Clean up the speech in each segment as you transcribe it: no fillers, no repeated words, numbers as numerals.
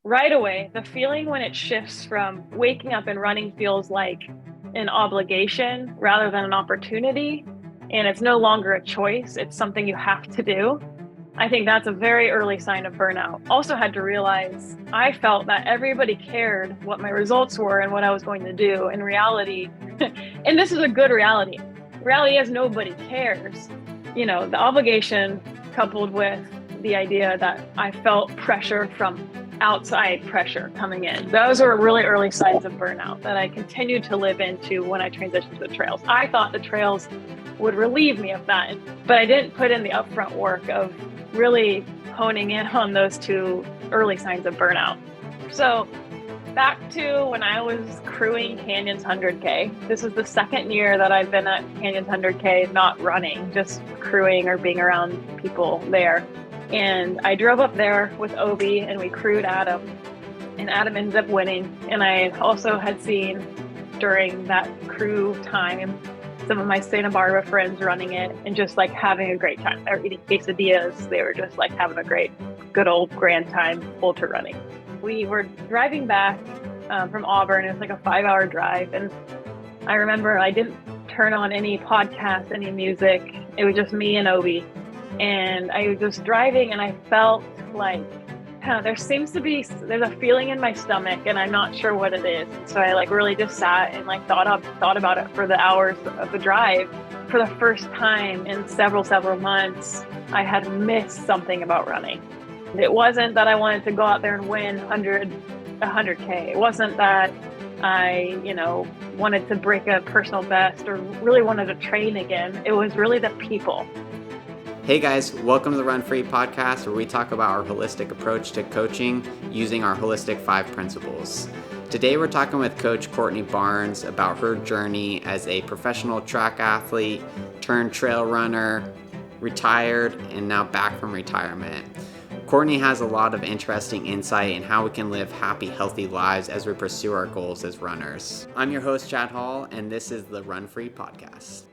right away, the feeling when it shifts from waking up and running feels like an obligation rather than an opportunity, and it's no longer a choice, it's something you have to do. I think that's a very early sign of burnout. Also, had to realize I felt that everybody cared what my results were and what I was going to do. In reality, and this is a good reality. Reality is nobody cares. The obligation coupled with the idea that I felt pressure from outside pressure coming in. Those are really early signs of burnout that I continued to live into when I transitioned to the trails. I thought the trails would relieve me of that, but I didn't put in the upfront work of really honing in on those two early signs of burnout. So back to when I was crewing Canyons 100K. This is the second year that I've been at Canyons 100K, not running, just crewing or being around people there. And I drove up there with Obi and we crewed Adam, and Adam ended up winning. And I also had seen during that crew time some of my Santa Barbara friends running it and just like having a great time. They were eating quesadillas. They were just like having a great, good old grand time ultra running. We were driving back from Auburn. It was like a 5-hour drive. And I remember I didn't turn on any podcast, any music. It was just me and Obi. And I was just driving and I felt like there's a feeling in my stomach and I'm not sure what it is. And so I like really just sat and like thought about it for the hours of the drive. For the first time in several months, I had missed something about running. It wasn't that I wanted to go out there and win 100K. It wasn't that I, wanted to break a personal best or really wanted to train again. It was really the people. Hey guys, welcome to the Run Free podcast, where we talk about our holistic approach to coaching using our holistic 5 principles. Today we're talking with Coach Courtney Barnes about her journey as a professional track athlete, turned trail runner, retired, and now back from retirement. Courtney has a lot of interesting insight in how we can live happy, healthy lives as we pursue our goals as runners. I'm your host, Chad Hall, and this is the Run Free podcast.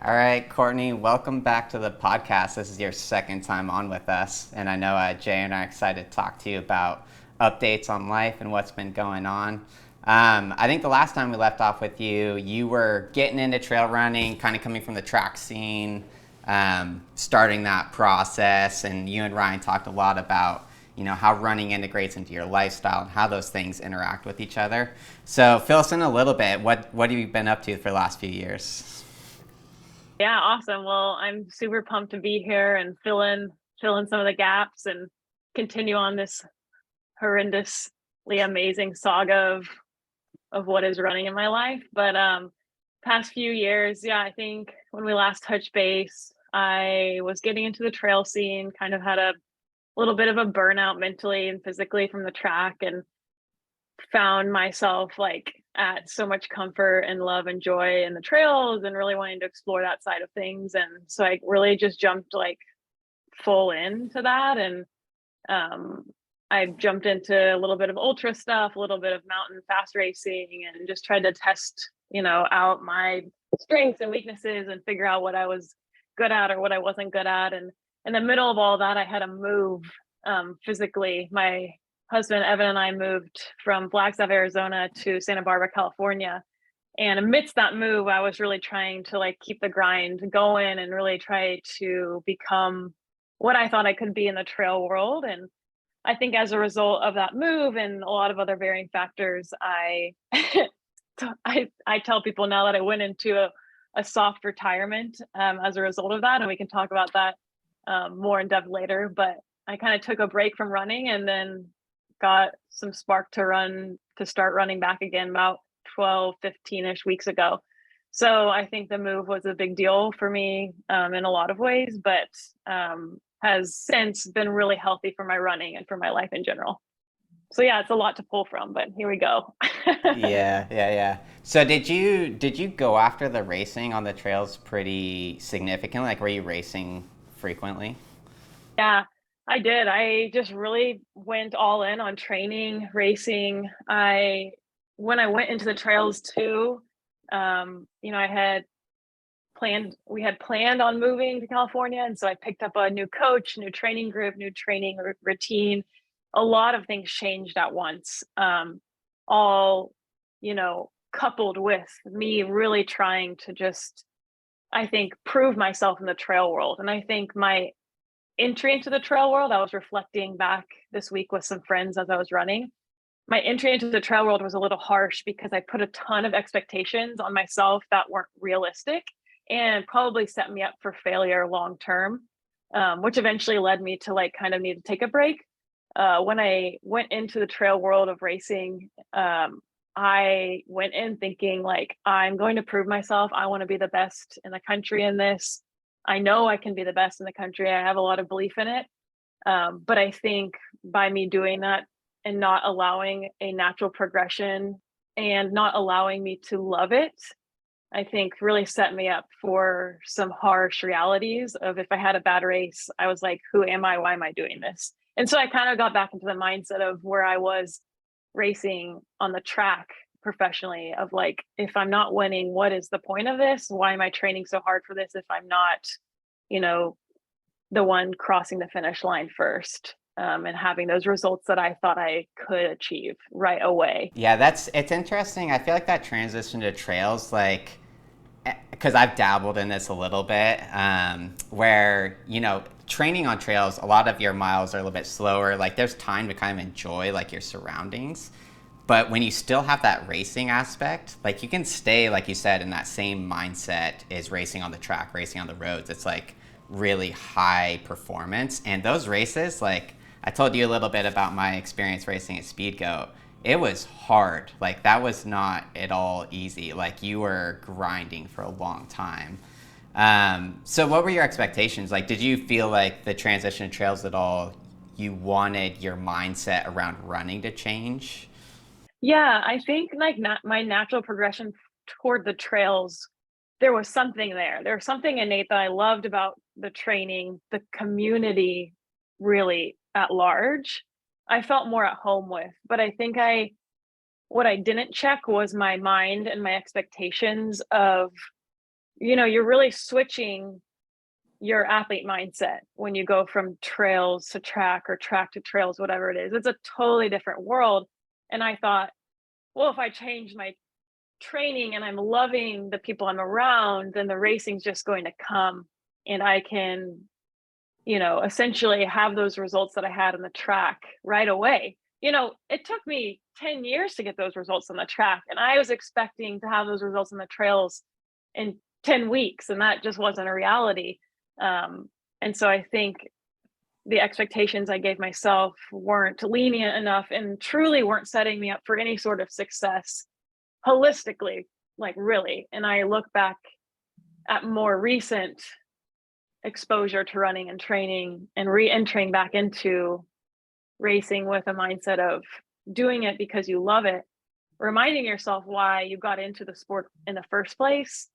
All right, Courtney, welcome back to the podcast. This is your second time on with us, and I know Jay and I are excited to talk to you about updates on life and what's been going on. I think the last time we left off with you, you were getting into trail running, kind of coming from the track scene, starting that process, and you and Ryan talked a lot about how running integrates into your lifestyle and how those things interact with each other. So fill us in a little bit. What have you been up to for the last few years? Yeah, awesome. Well, I'm super pumped to be here and fill in some of the gaps and continue on this horrendously amazing saga of what is running in my life. But past few years, yeah, I think when we last touched base, I was getting into the trail scene, kind of had a little bit of a burnout mentally and physically from the track, and found myself like at so much comfort and love and joy in the trails and really wanting to explore that side of things. And so I really just jumped like full into that. And I jumped into a little bit of ultra stuff, a little bit of mountain fast racing, and just tried to test, out my strengths and weaknesses and figure out what I was good at or what I wasn't good at. And in the middle of all that, I had to move physically. My husband Evan and I moved from Flagstaff, Arizona to Santa Barbara, California. And amidst that move, I was really trying to like keep the grind going and really try to become what I thought I could be in the trail world. And I think as a result of that move and a lot of other varying factors, I tell people now that I went into a soft retirement as a result of that. And we can talk about that more in depth later. But I kind of took a break from running and then got some spark to start running back again about 12, 15-ish weeks ago. So I think the move was a big deal for me in a lot of ways, but has since been really healthy for my running and for my life in general. So yeah, it's a lot to pull from, but here we go. Yeah. So did you go after the racing on the trails pretty significantly? Like, were you racing frequently? Yeah, I did. I just really went all in on training, racing. When I went into the trails too, we had planned on moving to California. And so I picked up a new coach, new training group, new training routine. a lot of things changed at once. All, coupled with me really trying to just, I think, prove myself in the trail world. And I think my entry into the trail world, I was reflecting back this week with some friends as I was running. My entry into the trail world was a little harsh because I put a ton of expectations on myself that weren't realistic and probably set me up for failure long term, which eventually led me to like kind of need to take a break. When I went into the trail world of racing, I went in thinking like, I'm going to prove myself. I want to be the best in the country in this. I know I can be the best in the country. I have a lot of belief in it. But I think by me doing that and not allowing a natural progression and not allowing me to love it, I think really set me up for some harsh realities of if I had a bad race, I was like, who am I? Why am I doing this? And so I kind of got back into the mindset of where I was racing on the track professionally of like, if I'm not winning, what is the point of this? Why am I training so hard for this if I'm not, you know, the one crossing the finish line first, and having those results that I thought I could achieve right away. Yeah, it's interesting. I feel like that transition to trails, like, because I've dabbled in this a little bit, where, training on trails, a lot of your miles are a little bit slower. Like, there's time to kind of enjoy, like, your surroundings. But when you still have that racing aspect, like, you can stay, like you said, in that same mindset as racing on the track, racing on the roads. It's, like, really high performance. And those races, like, I told you a little bit about my experience racing at Speedgoat. It was hard. Like, that was not at all easy. Like, you were grinding for a long time. So what were your expectations? Like, did you feel like the transition to trails at all, you wanted your mindset around running to change? Yeah, I think like my natural progression toward the trails, there was something there. There was something innate that I loved about the training, the community really at large. I felt more at home with, but I think what I didn't check was my mind and my expectations of, you're really switching your athlete mindset when you go from trails to track or track to trails, whatever it is. It's a totally different world. And I thought, well, if I change my training and I'm loving the people I'm around, then the racing's just going to come and I can, essentially have those results that I had on the track right away. It took me 10 years to get those results on the track, and I was expecting to have those results on the trails in 10 weeks, and that just wasn't a reality. And so I think the expectations I gave myself weren't lenient enough and truly weren't setting me up for any sort of success holistically, like really. And I look back at more recent exposure to running and training and re-entering back into racing with a mindset of doing it because you love it, reminding yourself why you got into the sport in the first place,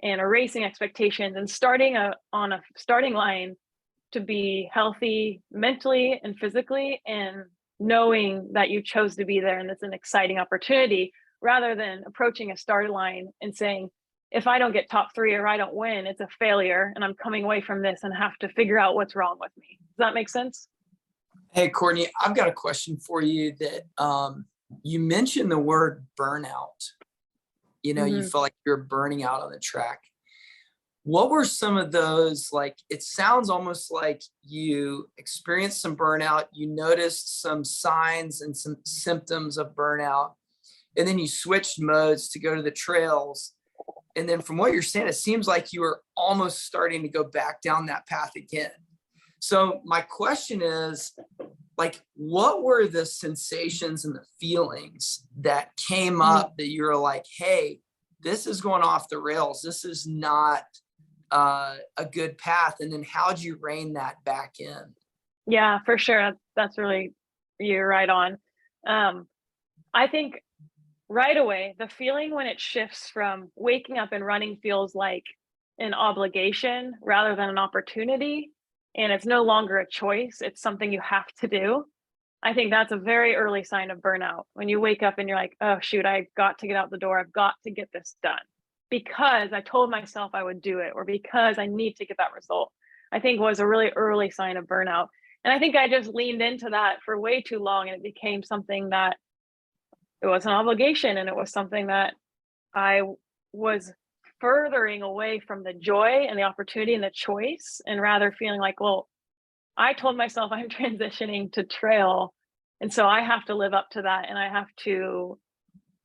and erasing expectations and starting on a starting line to be healthy mentally and physically, and knowing that you chose to be there and it's an exciting opportunity, rather than approaching a start line and saying, if I don't get top 3 or I don't win, it's a failure and I'm coming away from this and have to figure out what's wrong with me. Does that make sense? Hey, Courtney, I've got a question for you that you mentioned the word burnout. You Mm-hmm. felt like you're burning out on the track. What were some of those, like, it sounds almost like you experienced some burnout, you noticed some signs and some symptoms of burnout, and then you switched modes to go to the trails. And then from what you're saying, it seems like you were almost starting to go back down that path again. So my question is, like, what were the sensations and the feelings that came up that you were like, hey, this is going off the rails. This is not a good path. And then how'd you rein that back in? Yeah, for sure. That's really, you're right on. I think right away, the feeling when it shifts from waking up and running feels like an obligation rather than an opportunity, and it's no longer a choice, it's something you have to do. I think that's a very early sign of burnout. When you wake up and you're like, oh, shoot, I've got to get out the door. I've got to get this done because I told myself I would do it, or because I need to get that result. I think was a really early sign of burnout. And I think I just leaned into that for way too long, and it became something that it was an obligation, and it was something that I was furthering away from the joy and the opportunity and the choice, and rather feeling like, well, I told myself I'm transitioning to trail, and so I have to live up to that, and I have to,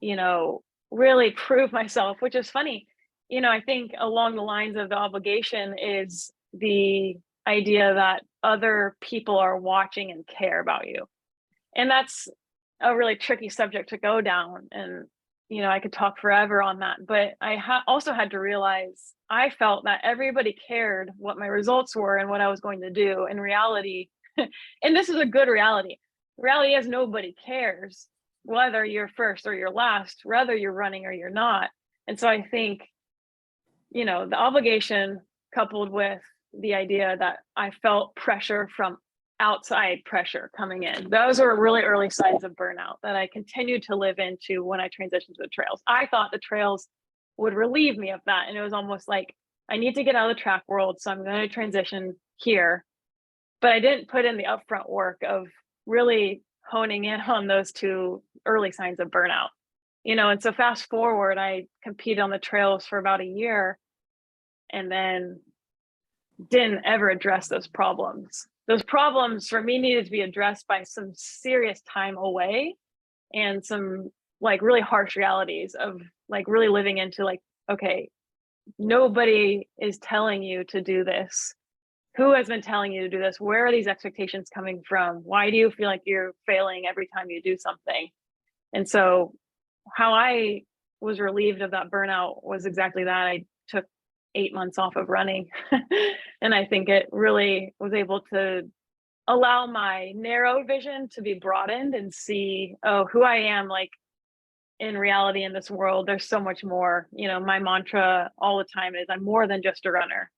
you know, really prove myself, which is funny. I think along the lines of the obligation is the idea that other people are watching and care about you. And that's a really tricky subject to go down. And, I could talk forever on that. But I also had to realize I felt that everybody cared what my results were and what I was going to do. In reality, and this is a good reality. The reality is nobody cares whether you're first or you're last, whether you're running or you're not. And so I think, the obligation coupled with the idea that I felt pressure from outside pressure coming in. Those were really early signs of burnout that I continued to live into when I transitioned to the trails. I thought the trails would relieve me of that. And it was almost like, I need to get out of the track world, so I'm going to transition here. But I didn't put in the upfront work of really honing in on those two early signs of burnout. And so fast forward, I competed on the trails for about a year and then didn't ever address those problems. Those problems for me needed to be addressed by some serious time away and some like really harsh realities of like really living into like, okay, nobody is telling you to do this. Who has been telling you to do this? Where are these expectations coming from? Why do you feel like you're failing every time you do something? And so how I was relieved of that burnout was exactly that. I took 8 months off of running. And I think it really was able to allow my narrow vision to be broadened and see, oh, who I am, like in reality in this world. There's so much more. My mantra all the time is I'm more than just a runner.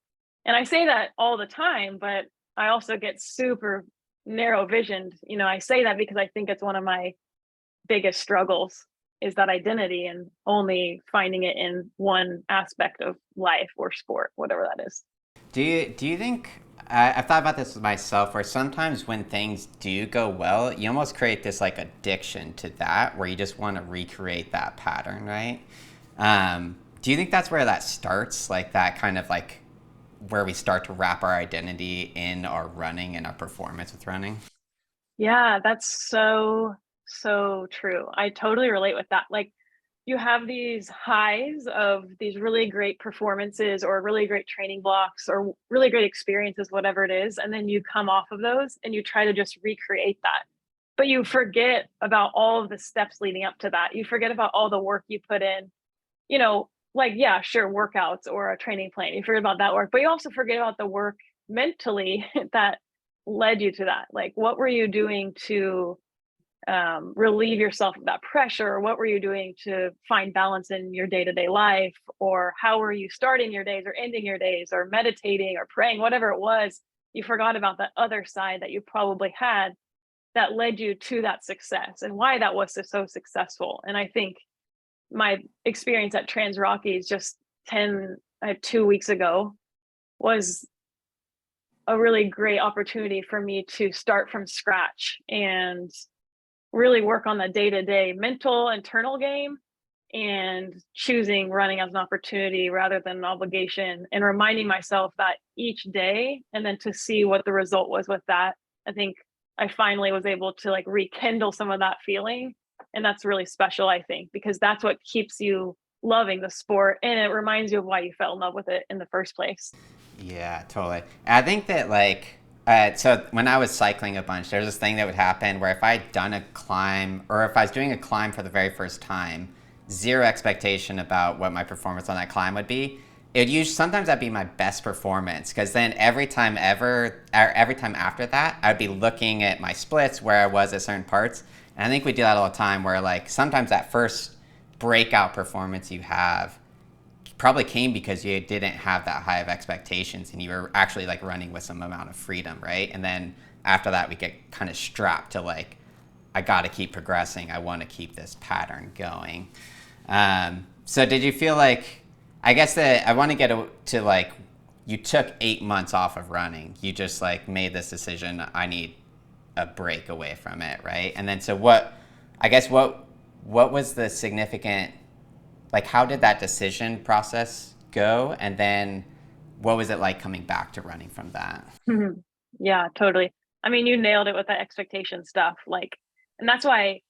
And I say that all the time, but I also get super narrow visioned. I say that because I think it's one of my biggest struggles is that identity and only finding it in one aspect of life or sport, whatever that is. Do you think I've thought about this with myself, where sometimes when things do go well, you almost create this like addiction to that, where you just want to recreate that pattern, right? Do you think that's where that starts, like that kind of like where we start to wrap our identity in our running and our performance with running? Yeah, that's so true. I totally relate with that. Like you have these highs of these really great performances or really great training blocks or really great experiences, whatever it is. And then you come off of those and you try to just recreate that. But you forget about all of the steps leading up to that. You forget about all the work you put in, like, yeah, sure, workouts or a training plan. You forget about that work, but you also forget about the work mentally that led you to that. Like, what were you doing to relieve yourself of that pressure? Or what were you doing to find balance in your day-to-day life? Or how were you starting your days or ending your days or meditating or praying, whatever it was? You forgot about that other side that you probably had that led you to that success and why that was so successful. And I think my experience at Trans Rockies just 2 weeks ago was a really great opportunity for me to start from scratch and really work on the day-to-day mental internal game and choosing running as an opportunity rather than an obligation, and reminding myself that each day, and then to see what the result was with that. I think I finally was able to like rekindle some of that feeling, and that's really special, I think, because that's what keeps you loving the sport, and it reminds you of why you fell in love with it in the first place. Yeah, totally. I think that like so when I was cycling a bunch, there's this thing that would happen where if I'd done a climb, or if I was doing a climb for the very first time, zero expectation about what my performance on that climb would be, it would usually sometimes that'd be my best performance, because then every time after that, I'd be looking at my splits where I was at certain parts. And I think we do that all the time, where like sometimes that first breakout performance you have probably came because you didn't have that high of expectations and you were actually like running with some amount of freedom, right? And then after that, we get kind of strapped to like, I got to keep progressing. I want to keep this pattern going. So did you feel like, I guess that I want to get to like you took 8 months off of running. You just like made this decision, I need a break away from it, right? And then so what was the significant, like how did that decision process go? And then what was it like coming back to running from that? Yeah, totally. I mean, you nailed it with the expectation stuff. Like, and that's why,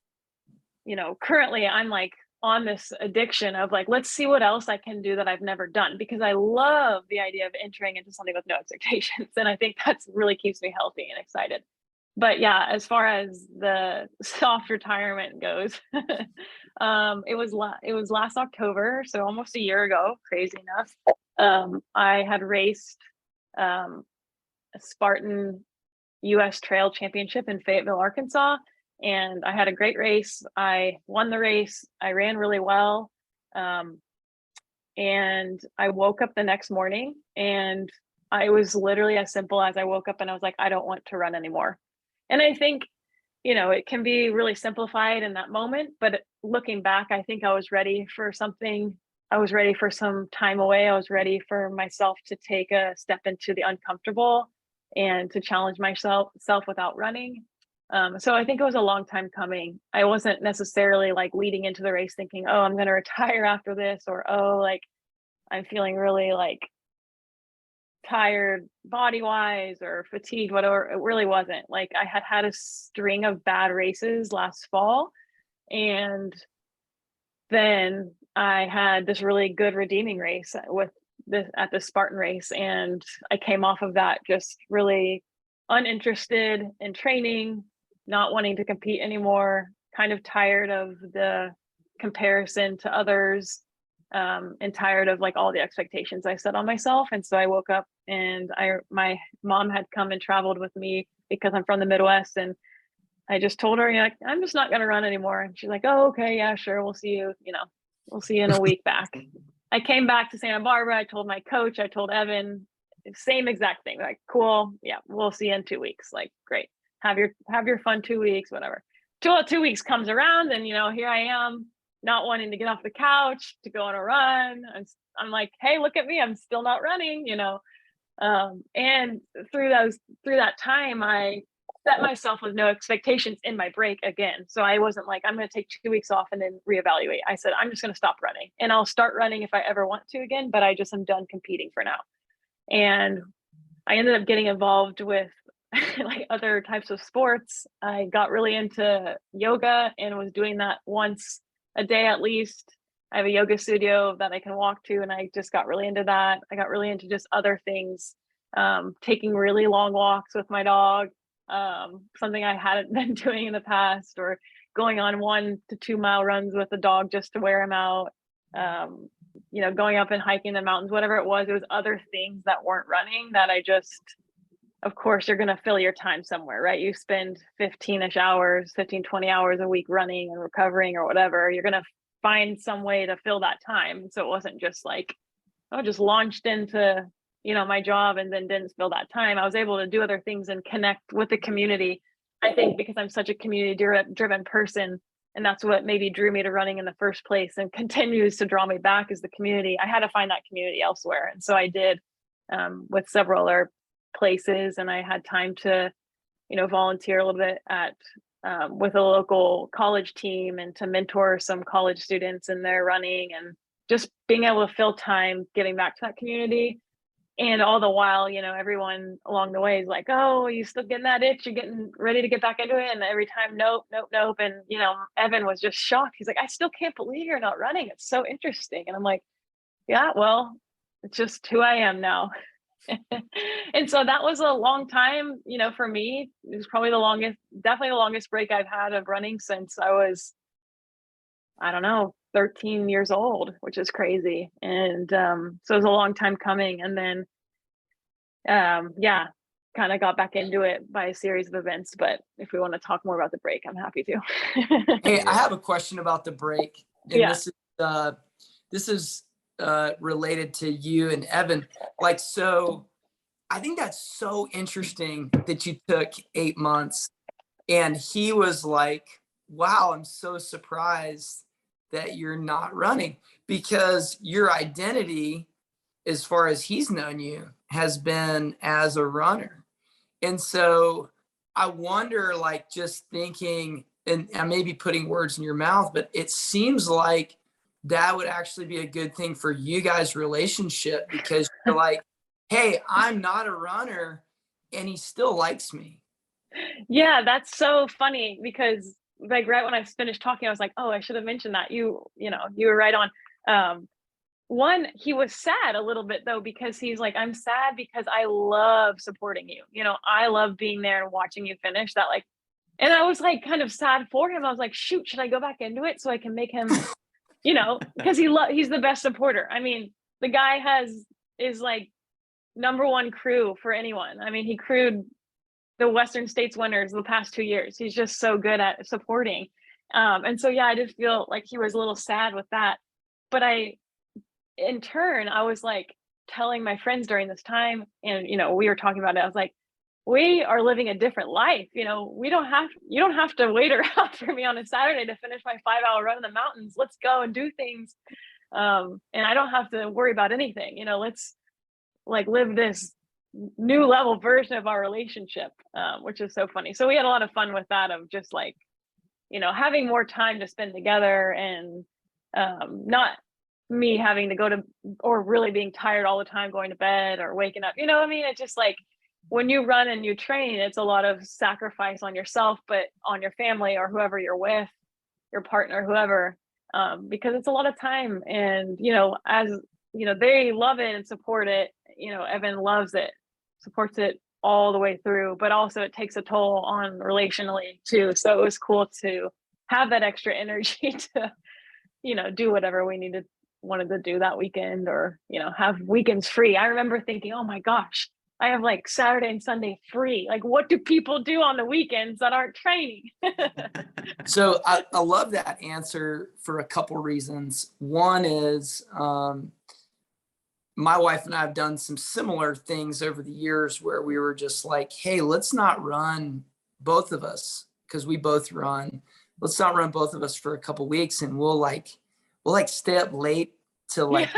currently I'm like on this addiction of like, let's see what else I can do that I've never done, because I love the idea of entering into something with no expectations. And I think that's really keeps me healthy and excited. But yeah, as far as the soft retirement goes, it was last October, so almost a year ago, crazy enough. I had raced a Spartan US Trail Championship in Fayetteville, Arkansas, and I had a great race. I won the race. I ran really well. And I woke up the next morning and I was literally as simple as I woke up and I was like, I don't want to run anymore. And I think, it can be really simplified in that moment, but looking back, I think I was ready for something. I was ready for some time away. I was ready for myself to take a step into the uncomfortable and to challenge myself without running. So I think it was a long time coming. I wasn't necessarily like leading into the race thinking, oh, I'm going to retire after this, or, oh, like I'm feeling really like tired body wise or fatigued, whatever. It really wasn't. Like I had had a string of bad races last fall, and then I had this really good redeeming race at the Spartan race, and I came off of that just really uninterested in training, not wanting to compete anymore, kind of tired of the comparison to others, and tired of like all the expectations I set on myself. And so I woke up and my mom had come and traveled with me because I'm from the Midwest, and I just told her, like, I'm just not going to run anymore. And she's like, oh, okay, yeah, sure. We'll see you, we'll see you in a week back. I came back to Santa Barbara. I told my coach, I told Evan, same exact thing. Like, cool. Yeah, we'll see you in 2 weeks. Like, great. Have your fun 2 weeks, whatever. 2 weeks comes around and, here I am not wanting to get off the couch to go on a run. I'm like, hey, look at me. I'm still not running, and through that time, I set myself with no expectations in my break again. So I wasn't like, I'm going to take 2 weeks off and then reevaluate. I said, I'm just going to stop running and I'll start running if I ever want to again, but I just am done competing for now. And I ended up getting involved with like other types of sports. I got really into yoga and was doing that once a day at least. I have a yoga studio that I can walk to, and I just got really into that. I got really into just other things, taking really long walks with my dog, something I hadn't been doing in the past, or going on 1 to 2 mile runs with the dog just to wear him out, going up and hiking the mountains, whatever it was other things that weren't running that I just, of course, you're going to fill your time somewhere, right? You spend 20 hours a week running and recovering or whatever. You're going to find some way to fill that time. So it wasn't just like, oh, just launched into, my job and then didn't fill that time. I was able to do other things and connect with the community. I think because I'm such a community driven person, and that's what maybe drew me to running in the first place and continues to draw me back is the community. I had to find that community elsewhere. And so I did, with several other places, and I had time to, volunteer a little bit with a local college team and to mentor some college students in their running, and just being able to fill time getting back to that community. And all the while, everyone along the way is like, oh, you still getting that itch? You're getting ready to get back into it. And every time, nope. And, Evan was just shocked. He's like, I still can't believe you're not running. It's so interesting. And I'm like, yeah, well, it's just who I am now. And so that was a long time, for me. It was probably definitely the longest break I've had of running since I was, I don't know, 13 years old, which is crazy. And so it was a long time coming. And then, kind of got back into it by a series of events. But if we want to talk more about the break, I'm happy to. Hey, I have a question about the break. And Yeah. This is related to you and Evan. Like, so I think that's so interesting that you took 8 months, and he was like, wow, I'm so surprised that you're not running, because your identity, as far as he's known you, has been as a runner. And so I wonder, like, just thinking, and I may be putting words in your mouth, but it seems like that would actually be a good thing for you guys' relationship, because you're like, hey, I'm not a runner and he still likes me. Yeah, that's so funny because like right when I finished talking, I was like, oh, I should have mentioned that. You were right on. One, he was sad a little bit though, because he's like, I'm sad because I love supporting you. I love being there and watching you finish that. Like, and I was like kind of sad for him. I was like, shoot, should I go back into it so I can make him, because he's the best supporter. I mean, the guy is like number one crew for anyone. I mean, he crewed the Western States winners the past 2 years. He's just so good at supporting. And so, yeah, I did feel like he was a little sad with that. But in turn, I was like telling my friends during this time, and, we were talking about it. I was like, we are living a different life. You don't have to wait around for me on a Saturday to finish my 5-hour run in the mountains. Let's go and do things. And I don't have to worry about anything. Let's like live this new level version of our relationship, which is so funny. So we had a lot of fun with that, of just like, having more time to spend together, and not me having to go to, or really being tired all the time going to bed or waking up. I mean, it's just like when you run and you train, it's a lot of sacrifice on yourself, but on your family or whoever you're with, your partner, whoever, because it's a lot of time. And, as they love it and support it. Evan loves it, supports it all the way through, but also it takes a toll on relationally too. So it was cool to have that extra energy to, do whatever we wanted to do that weekend, or, have weekends free. I remember thinking, oh my gosh, I have like Saturday and Sunday free. Like, what do people do on the weekends that aren't training? So I love that answer for a couple reasons. One is, my wife and I have done some similar things over the years where we were just like, hey, let's not run both of us, because we both run. Let's not run both of us for a couple weeks, and we'll stay up late till like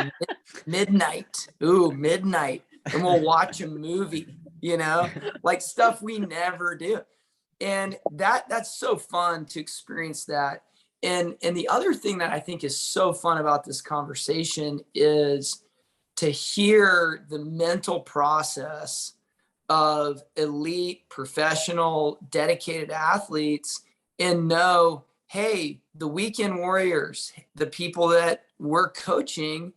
midnight. Ooh, midnight. And we'll watch a movie, like stuff we never do. And that's so fun to experience that. And the other thing that I think is so fun about this conversation is to hear the mental process of elite, professional, dedicated athletes, and know, hey, the weekend warriors, the people that we're coaching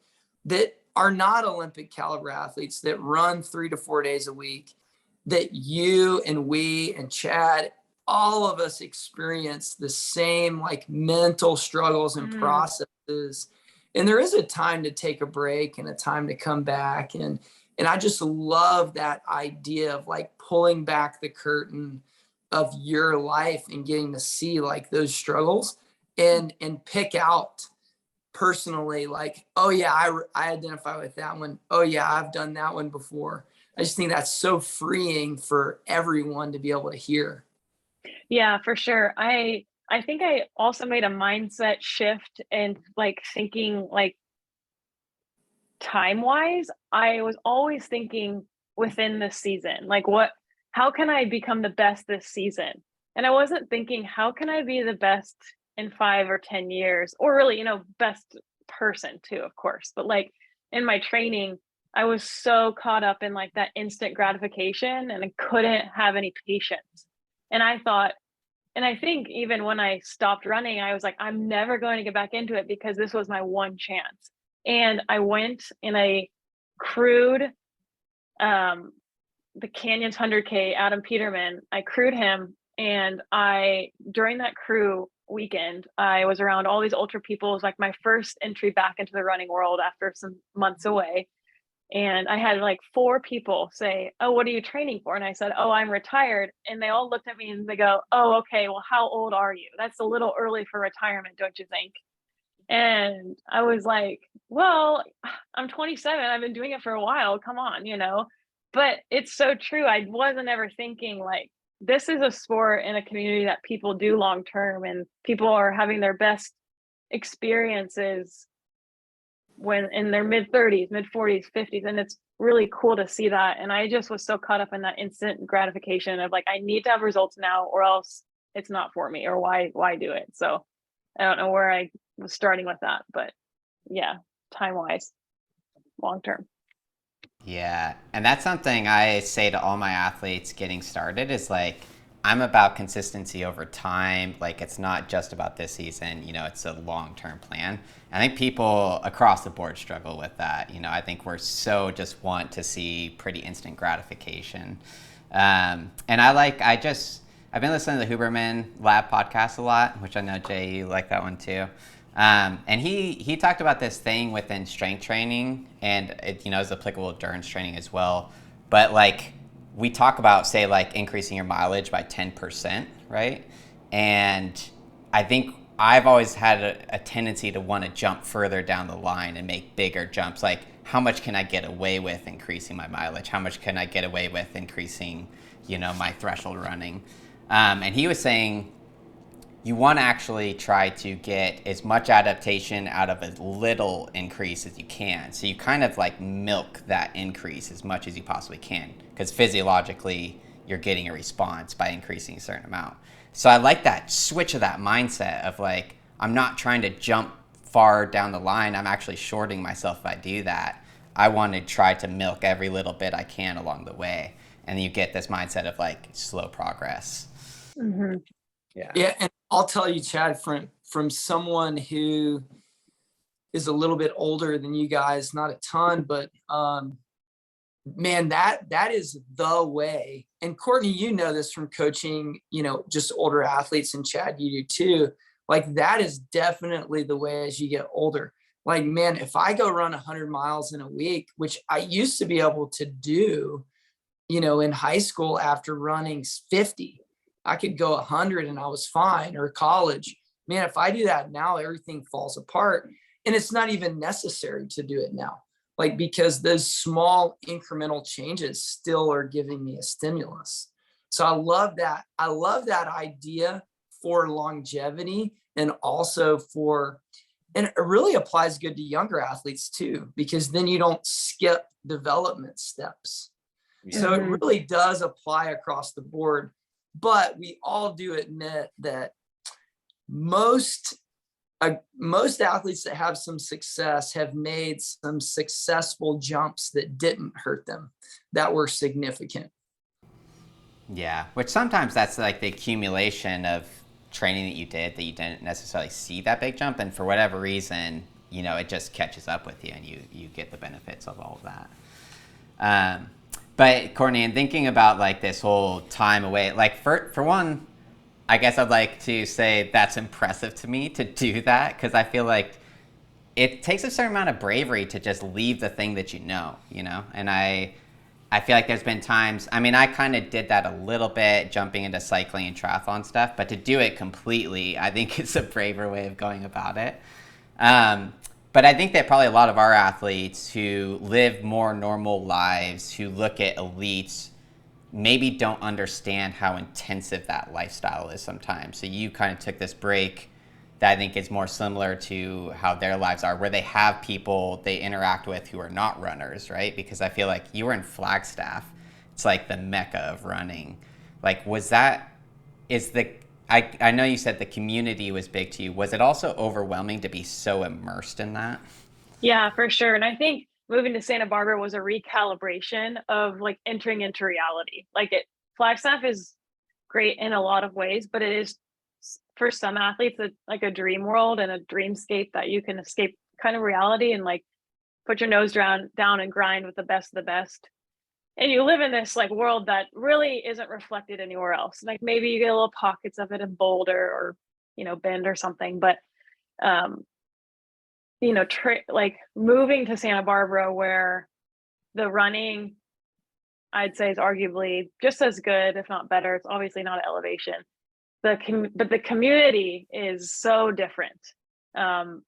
that are not Olympic caliber athletes, that run 3 to 4 days a week, that you and we and Chad, all of us experience the same like mental struggles and processes. And there is a time to take a break and a time to come back. And I just love that idea of like pulling back the curtain of your life and getting to see like those struggles and pick out personally, like, oh yeah, I identify with that one. Oh yeah, I've done that one before. I just think that's so freeing for everyone to be able to hear. Yeah, for sure. I think I also made a mindset shift, and like thinking like time wise, I was always thinking within this season, like how can I become the best this season? And I wasn't thinking, how can I be the best in 5 or 10 years, or really, best person too, of course. But like in my training, I was so caught up in like that instant gratification, and I couldn't have any patience. And I thought, and I think even when I stopped running, I was like, I'm never going to get back into it, because this was my one chance. And I went and I crewed the Canyons 100K, Adam Peterman. I crewed him, and during that crew weekend, I was around all these ultra people. It was like my first entry back into the running world after some months away. And I had like 4 people say, oh, what are you training for? And I said, oh, I'm retired. And they all looked at me and they go, oh, okay, well, how old are you? That's a little early for retirement, don't you think? And I was like, well, I'm 27. I've been doing it for a while. Come on, But it's so true. I wasn't ever thinking like, this is a sport in a community that people do long term, and people are having their best experiences when in their mid 30s, mid 40s, 50s. And it's really cool to see that. And I just was so caught up in that instant gratification of like, I need to have results now or else it's not for me, or why do it? So I don't know where I was starting with that, but yeah, time wise, long term. Yeah. And that's something I say to all my athletes getting started is like, I'm about consistency over time. Like, it's not just about this season, it's a long-term plan. I think people across the board struggle with that. I think we're so just want to see pretty instant gratification. And I've been listening to the Huberman Lab podcast a lot, which I know, Jay, you like that one too. And he talked about this thing within strength training, and it, is applicable to endurance training as well. But like, we talk about, say, like increasing your mileage by 10%, right? And I think I've always had a tendency to want to jump further down the line and make bigger jumps. Like, how much can I get away with increasing my mileage? How much can I get away with increasing, my threshold running? And he was saying, you want to actually try to get as much adaptation out of a little increase as you can. So you kind of like milk that increase as much as you possibly can, because physiologically you're getting a response by increasing a certain amount. So I like that switch of that mindset of like, I'm not trying to jump far down the line. I'm actually shorting myself if I do that. I want to try to milk every little bit I can along the way. And you get this mindset of like slow progress. Mm-hmm. Yeah. And I'll tell you, Chad, from someone who is a little bit older than you guys, not a ton, but man, that is the way. And Courtney, you know this from coaching, just older athletes, and Chad, you do too. Like, that is definitely the way as you get older. Like, man, if I go run 100 miles in a week, which I used to be able to do, in high school after running 50, I could go 100 and I was fine, or college. Man, if I do that now, everything falls apart. And it's not even necessary to do it now. Like, because those small incremental changes still are giving me a stimulus. So I love that. I love that idea for longevity, and also and it really applies good to younger athletes too, because then you don't skip development steps. Yeah. So it really does apply across the board. But we all do admit that most athletes that have some success have made some successful jumps that didn't hurt them, that were significant. Yeah, which sometimes that's like the accumulation of training that you didn't necessarily see that big jump, and for whatever reason, it just catches up with you, and you get the benefits of all of that. But Courtney, in thinking about like this whole time away, like for one, I guess I'd like to say that's impressive to me to do that, because I feel like it takes a certain amount of bravery to just leave the thing that and I feel like there's been times, I kind of did that a little bit, jumping into cycling and triathlon stuff, but to do it completely, I think it's a braver way of going about it. But I think that probably a lot of our athletes who live more normal lives, who look at elites, maybe don't understand how intensive that lifestyle is sometimes. So you kind of took this break that I think is more similar to how their lives are, where they have people they interact with who are not runners, right? Because I feel like you were in Flagstaff. It's like the mecca of running. Like, I know you said the community was big to you. Was it also overwhelming to be so immersed in that? Yeah, for sure. And I think moving to Santa Barbara was a recalibration of like entering into reality. Flagstaff is great in a lot of ways, but it is, for some athletes, it's like a dream world and a dreamscape that you can escape kind of reality and like put your nose down and grind with the best of the best. And you live in this like world that really isn't reflected anywhere else. Like, maybe you get little pockets of it in Boulder or, Bend or something, but, like moving to Santa Barbara, where the running, I'd say, is arguably just as good, if not better. It's obviously not elevation. But the community is so different. And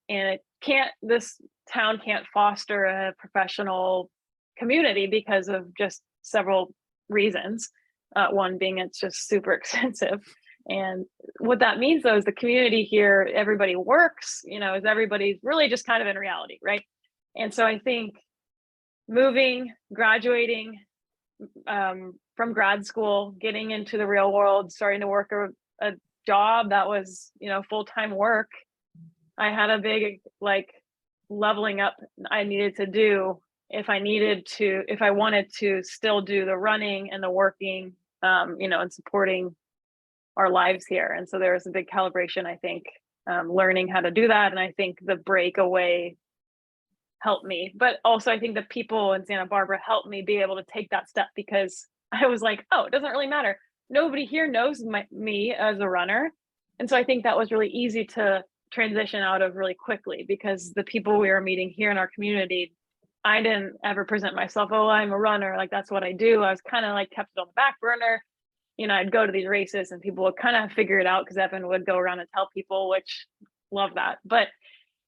this town can't foster a professional community because of just several reasons. One being it's just super expensive. And what that means, though, is the community here, everybody works, is everybody's really just kind of in reality, right? And so I think moving, graduating from grad school, getting into the real world, starting to work a job that was, full-time work, I had a big like leveling up I needed to do if I wanted to still do the running and the working, and supporting our lives here. And so there was a big calibration, I think, learning how to do that. And I think the breakaway helped me, but also I think the people in Santa Barbara helped me be able to take that step, because I was like, oh, it doesn't really matter. Nobody here knows me as a runner. And so I think that was really easy to transition out of really quickly, because the people we were meeting here in our community, I didn't ever present myself, oh, I'm a runner, like that's what I do. I was kind of like kept it on the back burner. I'd go to these races and people would kind of figure it out because Evan would go around and tell people, which love that. But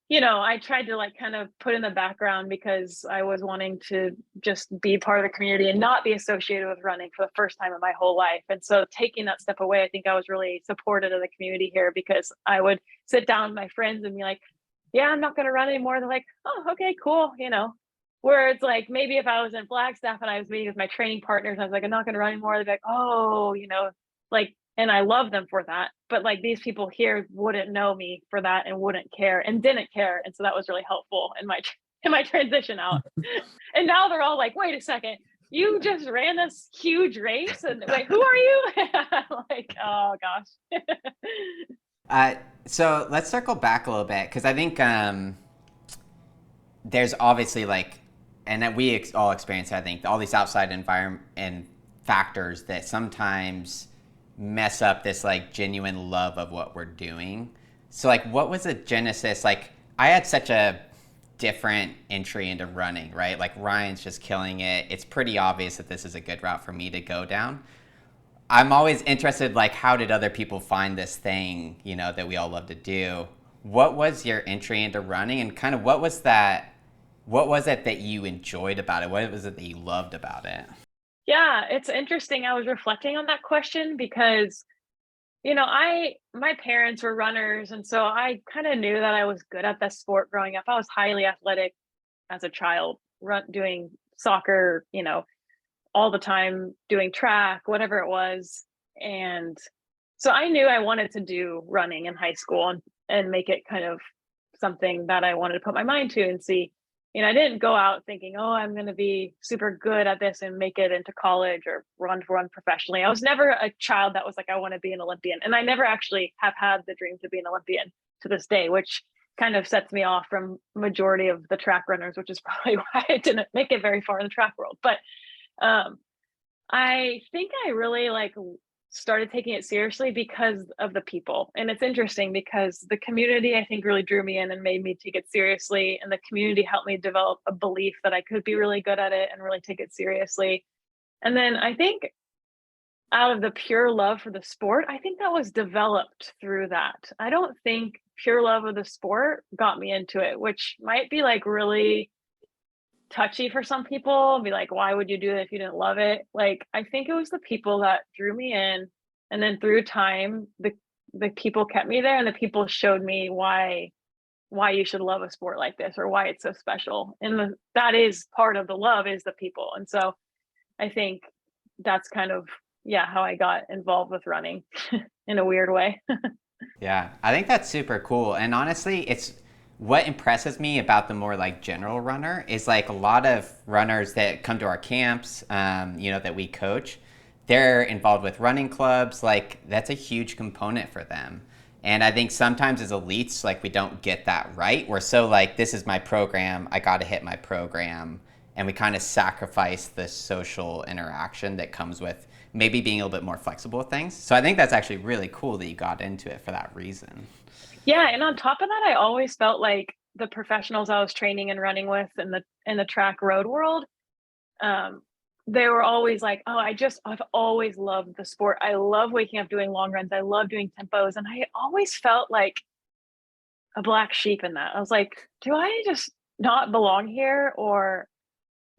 I tried to like kind of put in the background because I was wanting to just be part of the community and not be associated with running for the first time in my whole life. And so taking that step away, I think I was really supported of the community here, because I would sit down with my friends and be like, yeah, I'm not going to run anymore. They're like, oh, okay, cool. Where it's like, maybe if I was in Flagstaff and I was meeting with my training partners, I was like, I'm not going to run anymore. They'd be like, oh, like, and I love them for that. But like these people here wouldn't know me for that and wouldn't care and didn't care. And so that was really helpful in my transition out. And now they're all like, wait a second, you just ran this huge race and wait, who are you? I'm like, oh gosh. So let's circle back a little bit, because I think there's obviously like, and that we all experience, I think, all these outside environment and factors that sometimes mess up this like genuine love of what we're doing. So like, what was the genesis? Like, I had such a different entry into running, right? Like, Ryan's just killing it. It's pretty obvious that this is a good route for me to go down. I'm always interested, like, how did other people find this thing, that we all love to do? What was your entry into running, and kind of what was it that you enjoyed about it? What was it that you loved about it? Yeah, it's interesting. I was reflecting on that question because, my parents were runners. And so I kind of knew that I was good at this sport growing up. I was highly athletic as a child, doing soccer, all the time, doing track, whatever it was. And so I knew I wanted to do running in high school and make it kind of something that I wanted to put my mind to and see. I didn't go out thinking, oh, I'm going to be super good at this and make it into college or run professionally. I was never a child that was like, I want to be an Olympian. And I never actually have had the dream to be an Olympian to this day, which kind of sets me off from majority of the track runners, which is probably why I didn't make it very far in the track world. But I think I really started taking it seriously because of the people. And it's interesting because the community, I think, really drew me in and made me take it seriously. And the community helped me develop a belief that I could be really good at it and really take it seriously. And then I think out of the pure love for the sport, I think that was developed through that. I don't think pure love of the sport got me into it, which might be like really touchy for some people, be like, why would you do it if you didn't love it? Like, I think it was the people that drew me in, and then through time the people kept me there, and the people showed me why you should love a sport like this, or why it's so special. And that is part of the love, is the people. And so I think that's kind of how I got involved with running in a weird way. Yeah, I think that's super cool. And honestly, it's what impresses me about the more like general runner is like a lot of runners that come to our camps, that we coach, they're involved with running clubs. Like, that's a huge component for them. And I think sometimes as elites, like, we don't get that right. We're so like, this is my program, I got to hit my program. And we kind of sacrifice the social interaction that comes with maybe being a little bit more flexible with things. So I think that's actually really cool that you got into it for that reason. Yeah, and on top of that, I always felt like the professionals I was training and running with in the track road world, they were always like, oh, I've always loved the sport. I love waking up doing long runs. I love doing tempos. And I always felt like a black sheep in that. I was like, do I just not belong here? Or,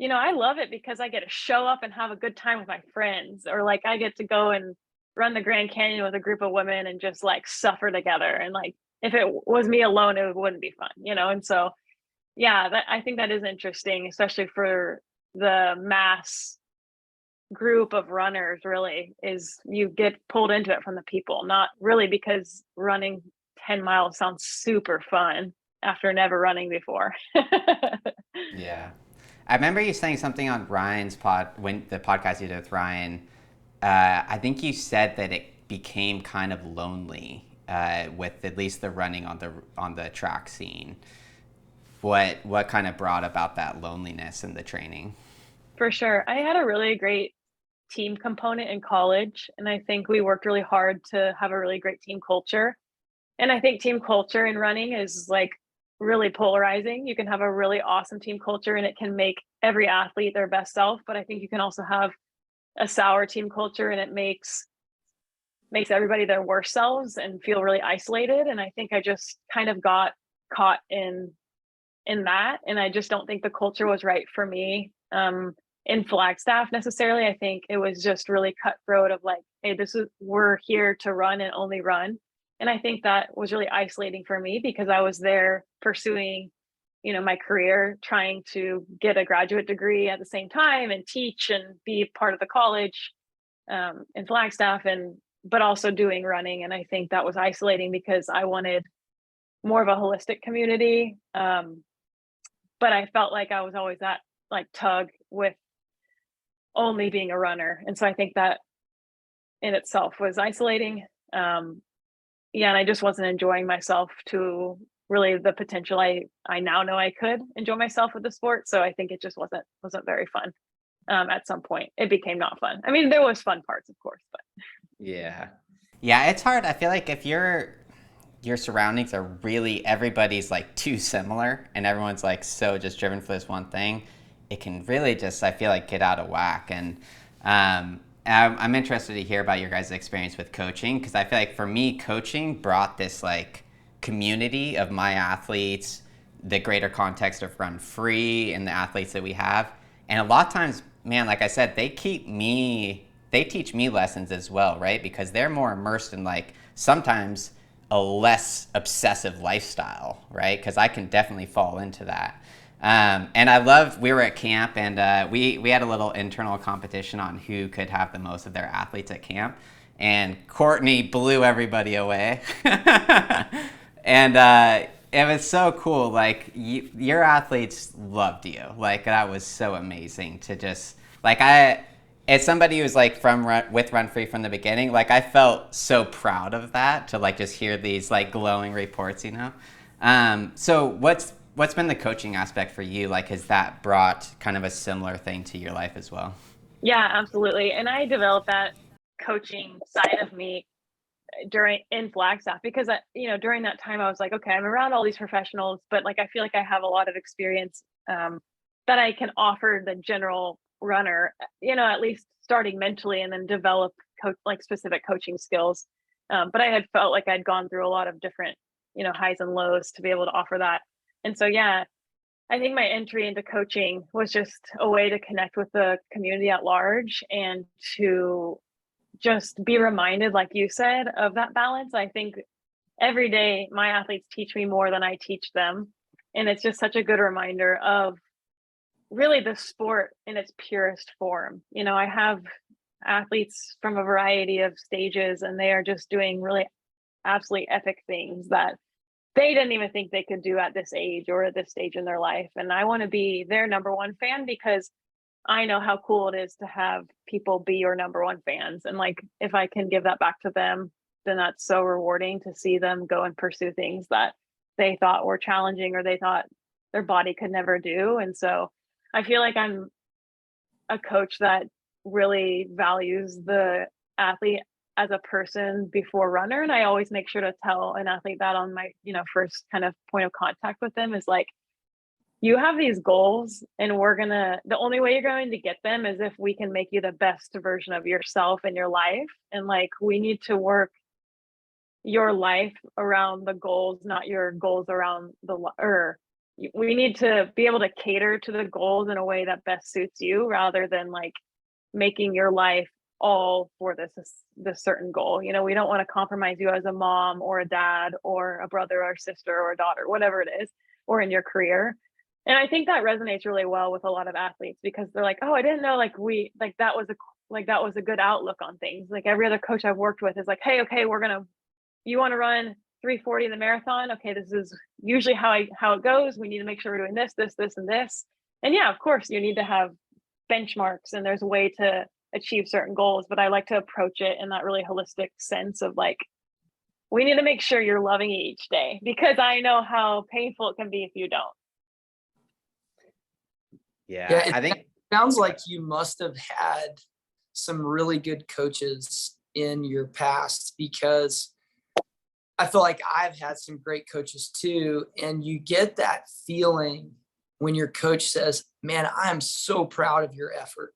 I love it because I get to show up and have a good time with my friends, or like I get to go and run the Grand Canyon with a group of women and just like suffer together. And like, if it was me alone, it wouldn't be fun, And so Yeah, I think that is interesting, especially for the mass group of runners, really, is you get pulled into it from the people, not really because running 10 miles sounds super fun after never running before. Yeah. I remember you saying something on Ryan's when the podcast you did with Ryan. I think you said that it became kind of lonely with at least the running on the track scene. What kind of brought about that loneliness in the training? For sure. I had a really great team component in college, and I think we worked really hard to have a really great team culture. And I think team culture in running is like really polarizing. You can have a really awesome team culture and it can make every athlete their best self, but I think you can also have a sour team culture and it makes everybody their worst selves and feel really isolated. And I think I just kind of got caught in that, and I just don't think the culture was right for me in Flagstaff necessarily. I think it was just really cutthroat of like, hey, we're here to run and only run. And I think that was really isolating for me because I was there pursuing, my career, trying to get a graduate degree at the same time and teach and be part of the college in Flagstaff, but also doing running. And I think that was isolating because I wanted more of a holistic community. But I felt like I was always that like tug with only being a runner. And so I think that in itself was isolating. Yeah, and I just wasn't enjoying myself to really the potential I now know I could enjoy myself with the sport. So I think it just wasn't very fun. At some point, it became not fun. I mean, there was fun parts, of course, but Yeah. Yeah, it's hard. I feel like if your surroundings are really everybody's like too similar and everyone's like so just driven for this one thing, it can really just I feel like get out of whack. And I'm interested to hear about your guys' experience with coaching because I feel like for me, coaching brought this like community of my athletes, the greater context of Run Free and the athletes that we have. And a lot of times, man, like I said, they teach me lessons as well, right? Because they're more immersed in like sometimes a less obsessive lifestyle, right? Because I can definitely fall into that. And we were at camp and we had a little internal competition on who could have the most of their athletes at camp. And Courtney blew everybody away. And it was so cool. Like your athletes loved you. Like that was so amazing to just like as somebody who's like with Run Free from the beginning, like I felt so proud of that to like just hear these like glowing reports, you know. So what's been the coaching aspect for you? Like, has that brought kind of a similar thing to your life as well? yeah, absolutely. And I developed that coaching side of me in Flagstaff because during that time I was like, okay, I'm around all these professionals, but like I feel like I have a lot of experience that I can offer the general runner, at least starting mentally and then develop like specific coaching skills. But I had felt like I'd gone through a lot of different, highs and lows to be able to offer that. And so, yeah, I think my entry into coaching was just a way to connect with the community at large and to just be reminded, like you said, of that balance. I think every day my athletes teach me more than I teach them. And it's just such a good reminder of really the sport in its purest form. I have athletes from a variety of stages and they are just doing really absolutely epic things that they didn't even think they could do at this age or at this stage in their life. And I want to be their number one fan because I know how cool it is to have people be your number one fans. And like, if I can give that back to them, then that's so rewarding to see them go and pursue things that they thought were challenging or they thought their body could never do. And so I feel like I'm a coach that really values the athlete as a person before runner. And I always make sure to tell an athlete that on my, first kind of point of contact with them is like, you have these goals and the only way you're going to get them is if we can make you the best version of yourself in your life. And like, we need to work your life around the goals, not your goals around or we need to be able to cater to the goals in a way that best suits you rather than like making your life all for this certain goal. We don't want to compromise you as a mom or a dad or a brother or sister or a daughter, whatever it is, or in your career. And I think that resonates really well with a lot of athletes because they're like, oh, I didn't know that was a good outlook on things. Like every other coach I've worked with is like, hey, okay, you want to run 340 in the marathon? Okay, this is usually how it goes. We need to make sure we're doing this, and this. And yeah, of course, you need to have benchmarks and there's a way to achieve certain goals, but I like to approach it in that really holistic sense of like, we need to make sure you're loving it each day because I know how painful it can be if you don't. Yeah, I think sounds like you must have had some really good coaches in your past, because I feel like I've had some great coaches too. And you get that feeling when your coach says, man, I'm so proud of your effort.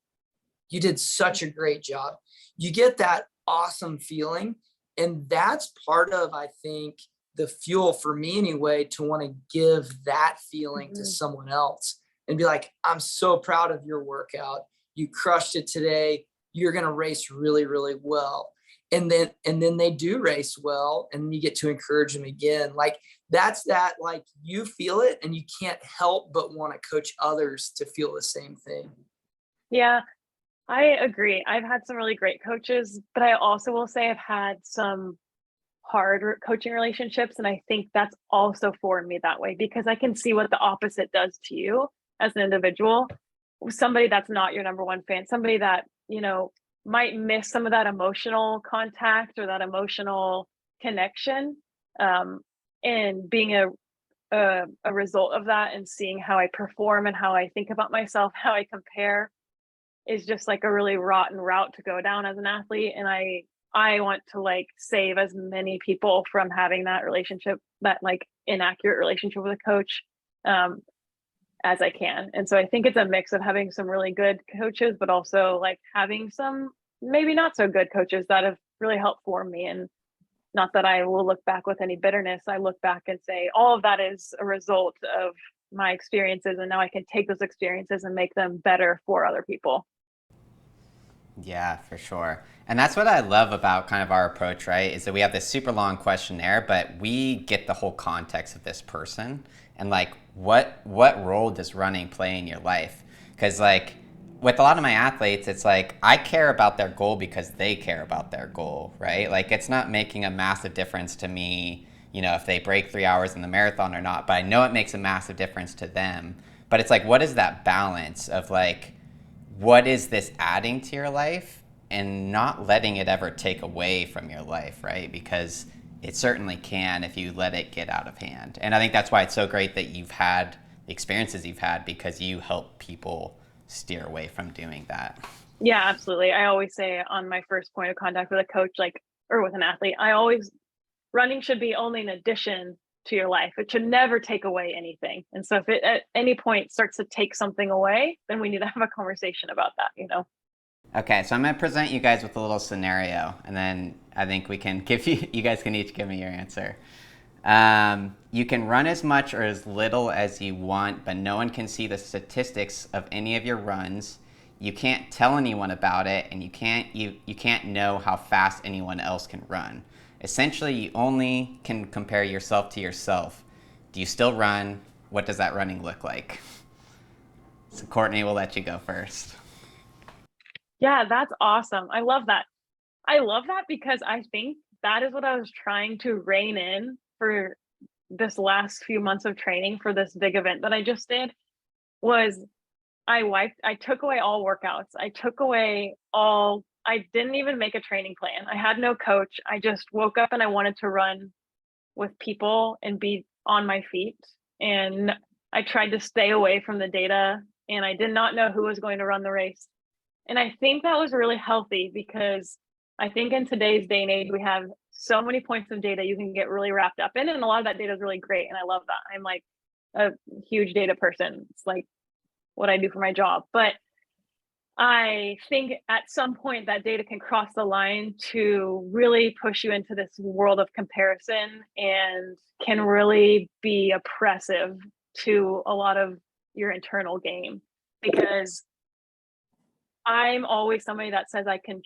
You did such a great job. You get that awesome feeling. And that's part of, I think, the fuel for me anyway, to want to give that feeling to someone else and be like, I'm so proud of your workout. You crushed it today. You're going to race really, really well. And then they do race well, and you get to encourage them again. Like that's that, like you feel it and you can't help but want to coach others to feel the same thing. Yeah, I agree. I've had some really great coaches, but I also will say I've had some hard coaching relationships. And I think that's also formed me that way because I can see what the opposite does to you as an individual. Somebody that's not your number one fan, somebody that, might miss some of that emotional contact or that emotional connection. And being a result of that and seeing how I perform and how I think about myself, how I compare is just like a really rotten route to go down as an athlete. And I want to like save as many people from having that relationship, that like inaccurate relationship with a coach, as I can. And so I think it's a mix of having some really good coaches, but also like having some maybe not so good coaches that have really helped form me. And not that I will look back with any bitterness. I look back and say all of that is a result of my experiences. And now I can take those experiences and make them better for other people. Yeah, for sure. And that's what I love about kind of our approach, right? Is that we have this super long questionnaire, but we get the whole context of this person and like what role does running play in your life? Because like with a lot of my athletes, it's like I care about their goal because they care about their goal, right? Like it's not making a massive difference to me, if they break 3 hours in the marathon or not, but I know it makes a massive difference to them. But it's like, what is that balance of like, what is this adding to your life and not letting it ever take away from your life, right? Because it certainly can if you let it get out of hand. And I think that's why it's so great that you've had the experiences you've had, because you help people steer away from doing that. Yeah, absolutely. I always say on my first point of contact with a coach, or with an athlete, running should be only an addition to your life. It should never take away anything. And so if it at any point starts to take something away, then we need to have a conversation about that, Okay, so I'm going to present you guys with a little scenario, and then I think we can you guys can each give me your answer. You can run as much or as little as you want, but no one can see the statistics of any of your runs. You can't tell anyone about it, and you can't know how fast anyone else can run. Essentially, you only can compare yourself to yourself. Do you still run? What does that running look like? So Courtney, we'll let you go first. Yeah, that's awesome. I love that. I love that because I think that is what I was trying to rein in for this last few months of training for this big event that I just did. Was I took away all workouts. I didn't even make a training plan. I had no coach. I just woke up and I wanted to run with people and be on my feet. And I tried to stay away from the data, and I did not know who was going to run the race. And I think that was really healthy because I think in today's day and age, we have so many points of data you can get really wrapped up in. And a lot of that data is really great. And I love that. I'm like a huge data person. It's like what I do for my job. But I think at some point that data can cross the line to really push you into this world of comparison and can really be oppressive to a lot of your internal game, because I'm always somebody that says I can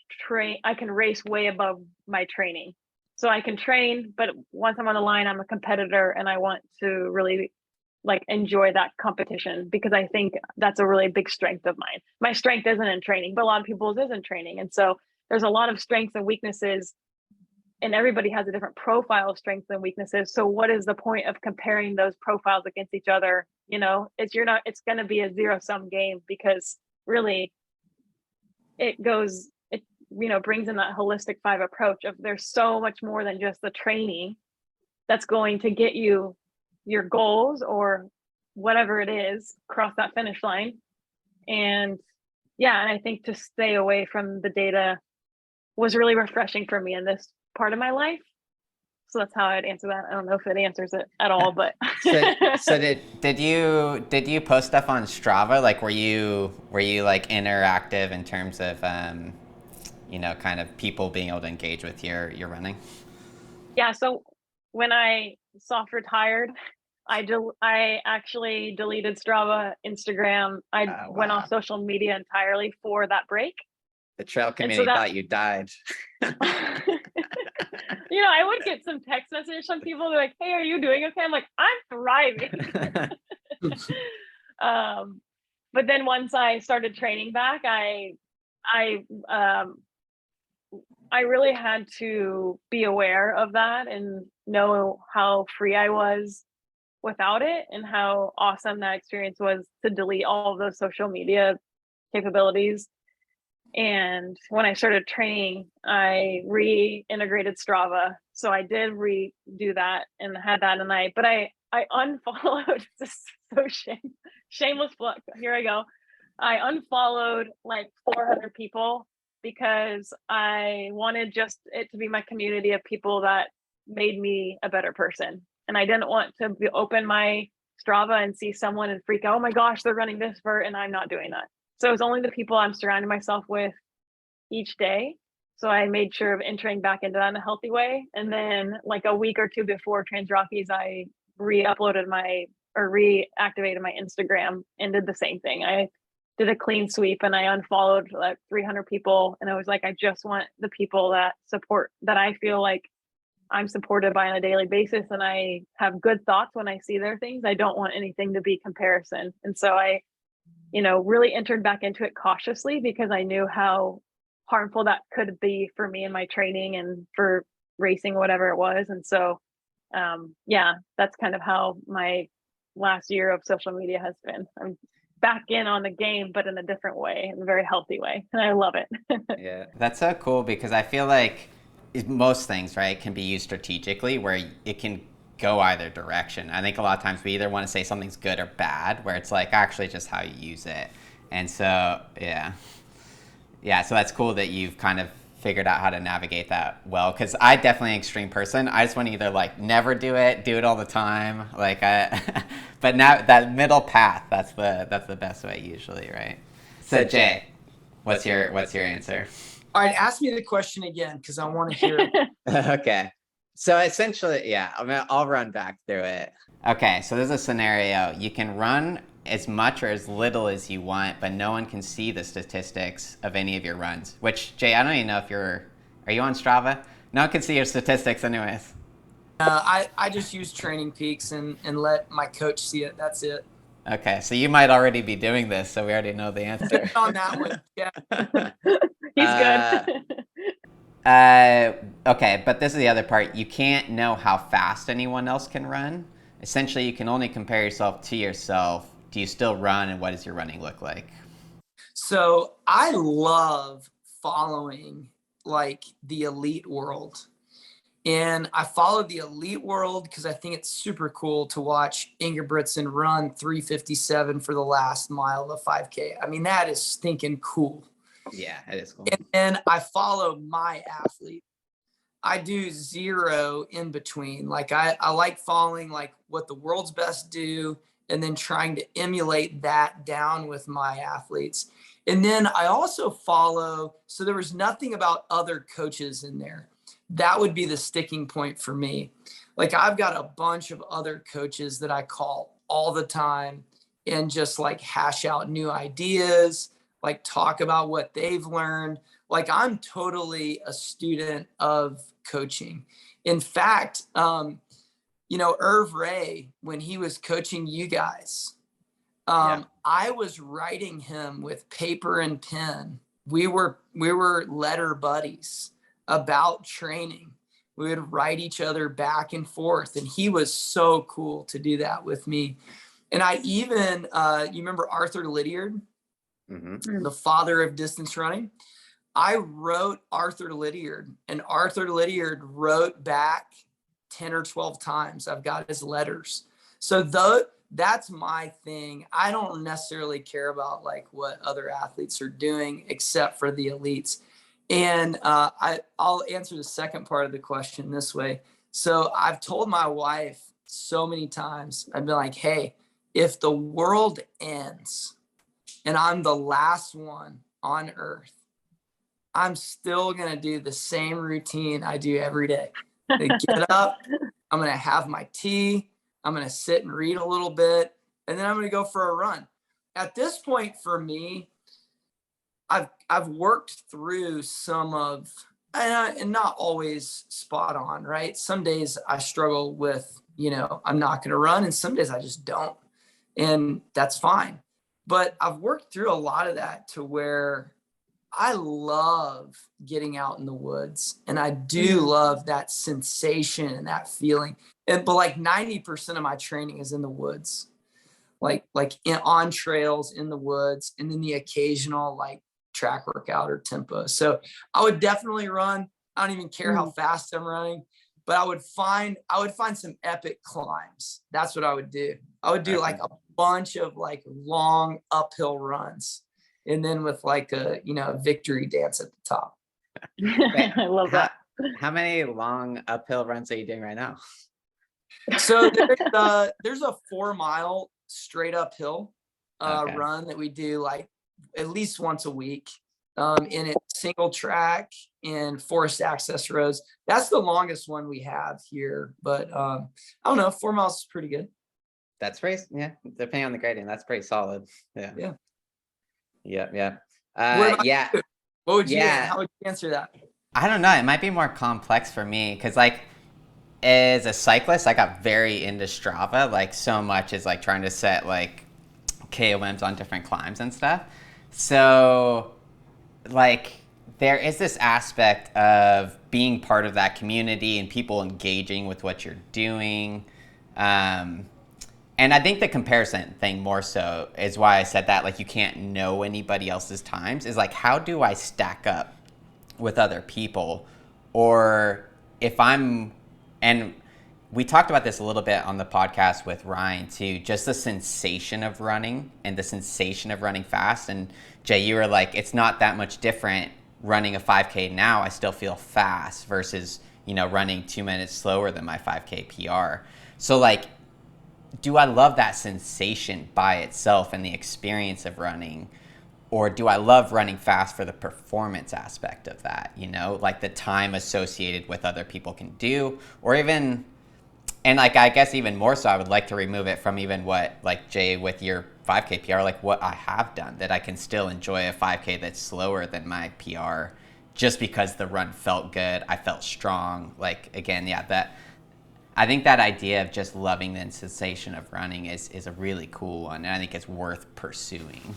race way above my training. So I can train, but once I'm on the line, I'm a competitor and I want to really like enjoy that competition, because I think that's a really big strength of mine. My strength isn't in training, but a lot of people's is in training. And so there's a lot of strengths and weaknesses, and everybody has a different profile of strengths and weaknesses. So what is the point of comparing those profiles against each other? It's going to be a zero sum game, because really it brings in that holistic 5 approach of there's so much more than just the training that's going to get you your goals or whatever it is across that finish line. And I think to stay away from the data was really refreshing for me in this part of my life. So that's how I'd answer that. I don't know if it answers it at all, but so did you post stuff on Strava? Like were you like interactive in terms of kind of people being able to engage with your running? Yeah, so when I soft-retired, I actually deleted Strava, Instagram. I went off social media entirely for that break. The trail committee thought you died. I would get some text messages from people. They're like, "Hey, are you doing okay?" I'm like, "I'm thriving." But then once I started training back, I really had to be aware of that and know how free I was without it, and how awesome that experience was to delete all of those social media capabilities. And when I started training, I reintegrated Strava. So I did redo that and had that, and I unfollowed. This is so shameless plug. Here I go. I unfollowed like 400 people, because I wanted just it to be my community of people that made me a better person. And I didn't want to open my Strava and see someone and freak out, "Oh my gosh, they're running this and I'm not doing that." So it's only the people I'm surrounding myself with each day. So I made sure of entering back into that in a healthy way. And then like a week or 2 before Trans Rockies, I reactivated my Instagram and did the same thing. I did a clean sweep and I unfollowed like 300 people. And I was like, I just want the people that I feel like I'm supported by on a daily basis, and I have good thoughts when I see their things. I don't want anything to be comparison. And so I really entered back into it cautiously, because I knew how harmful that could be for me in my training and for racing, whatever it was. And so, that's kind of how my last year of social media has been. I'm back in on the game, but in a different way, in a very healthy way. And I love it. Yeah, that's so cool, because I feel like most things, right, can be used strategically, where it can go either direction. I think a lot of times we either want to say something's good or bad, where it's like actually just how you use it. And so, so that's cool that you've kind of figured out how to navigate that well, because I definitely an extreme person. I just want to either like never do it all the time, like but now that middle path, that's the best way usually, right? So Jay, what's your answer? All right, ask me the question again, because I want to hear it. Okay. So essentially, I'll run back through it. Okay, so there's a scenario. You can run as much or as little as you want, but no one can see the statistics of any of your runs. Which, Jay, I don't even know if are you on Strava? No one can see your statistics anyways. I just use Training Peaks and let my coach see it. That's it. Okay, so you might already be doing this, so we already know the answer. On that one, yeah. He's good. Okay, but this is the other part. You can't know how fast anyone else can run. Essentially, you can only compare yourself to yourself. Do you still run, and what does your running look like? So I love following like the elite world. And I followed the elite world because I think it's super cool to watch Ingebrigtsen run 3:57 for the last mile of 5K. I mean, that is stinking cool. Yeah, it is cool. And then I follow my athlete. I do zero in between. Like I like following like what the world's best do, and then trying to emulate that down with my athletes. And then I also follow, so there was nothing about other coaches in there. That would be the sticking point for me. Like I've got a bunch of other coaches that I call all the time and just like hash out new ideas, like talk about what they've learned. Like I'm totally a student of coaching. In fact, Irv Ray, when he was coaching you guys, I was writing him with paper and pen. We were letter buddies about training. We would write each other back and forth, and he was so cool to do that with me. And I even, you remember Arthur Lydiard, the father of distance running? I wrote Arthur Lydiard, and Arthur Lydiard wrote back 10 or 12 times. I've got his letters. So that's my thing. I don't necessarily care about like what other athletes are doing except for the elites. And I'll answer the second part of the question this way. So I've told my wife so many times, I've been like, hey, if the world ends and I'm the last one on earth, I'm still going to do the same routine I do every day. I get up, I'm going to have my tea, I'm going to sit and read a little bit, and then I'm going to go for a run. At this point for me, I've worked through some of, and not always spot on, right? Some days I struggle with, I'm not going to run, and some days I just don't. And that's fine. But I've worked through a lot of that to where I love getting out in the woods, and I do love that sensation and that feeling. But like 90% of my training is in the woods, on trails in the woods, and then the occasional like track workout or tempo. So I would definitely run. I don't even care how fast I'm running, but I would find some epic climbs. That's what I would do. I would do like a bunch of like long uphill runs, and then with like a victory dance at the top. I love that. How many long uphill runs are you doing right now? So there's a 4-mile straight uphill run that we do like at least once a week. And it's single track and forest access roads. That's the longest one we have here. But I don't know, 4 miles is pretty good. That's pretty, depending on the gradient, that's pretty solid. Yeah. What would you how would you answer that? I don't know. It might be more complex for me because like as a cyclist, I got very into Strava, like so much as like trying to set like KOMs on different climbs and stuff. So like there is this aspect of being part of that community and people engaging with what you're doing. And I think the comparison thing more so is why I said that, like you can't know anybody else's times, is like how do I stack up with other people? Or if I'm, and we talked about this a little bit on the podcast with Ryan too, just the sensation of running and the sensation of running fast. And Jay, you were like, it's not that much different running a 5K now. I still feel fast versus, running 2 minutes slower than my 5K PR. So like, do I love that sensation by itself and the experience of running? Or do I love running fast for the performance aspect of that, like the time associated with other people can do, or even, and like, I guess even more so, I would like to remove it from even what, like Jay, with your 5K PR, like what I have done, that I can still enjoy a 5K that's slower than my PR just because the run felt good. I felt strong. Like, again, I think that idea of just loving the sensation of running is a really cool one. And I think it's worth pursuing.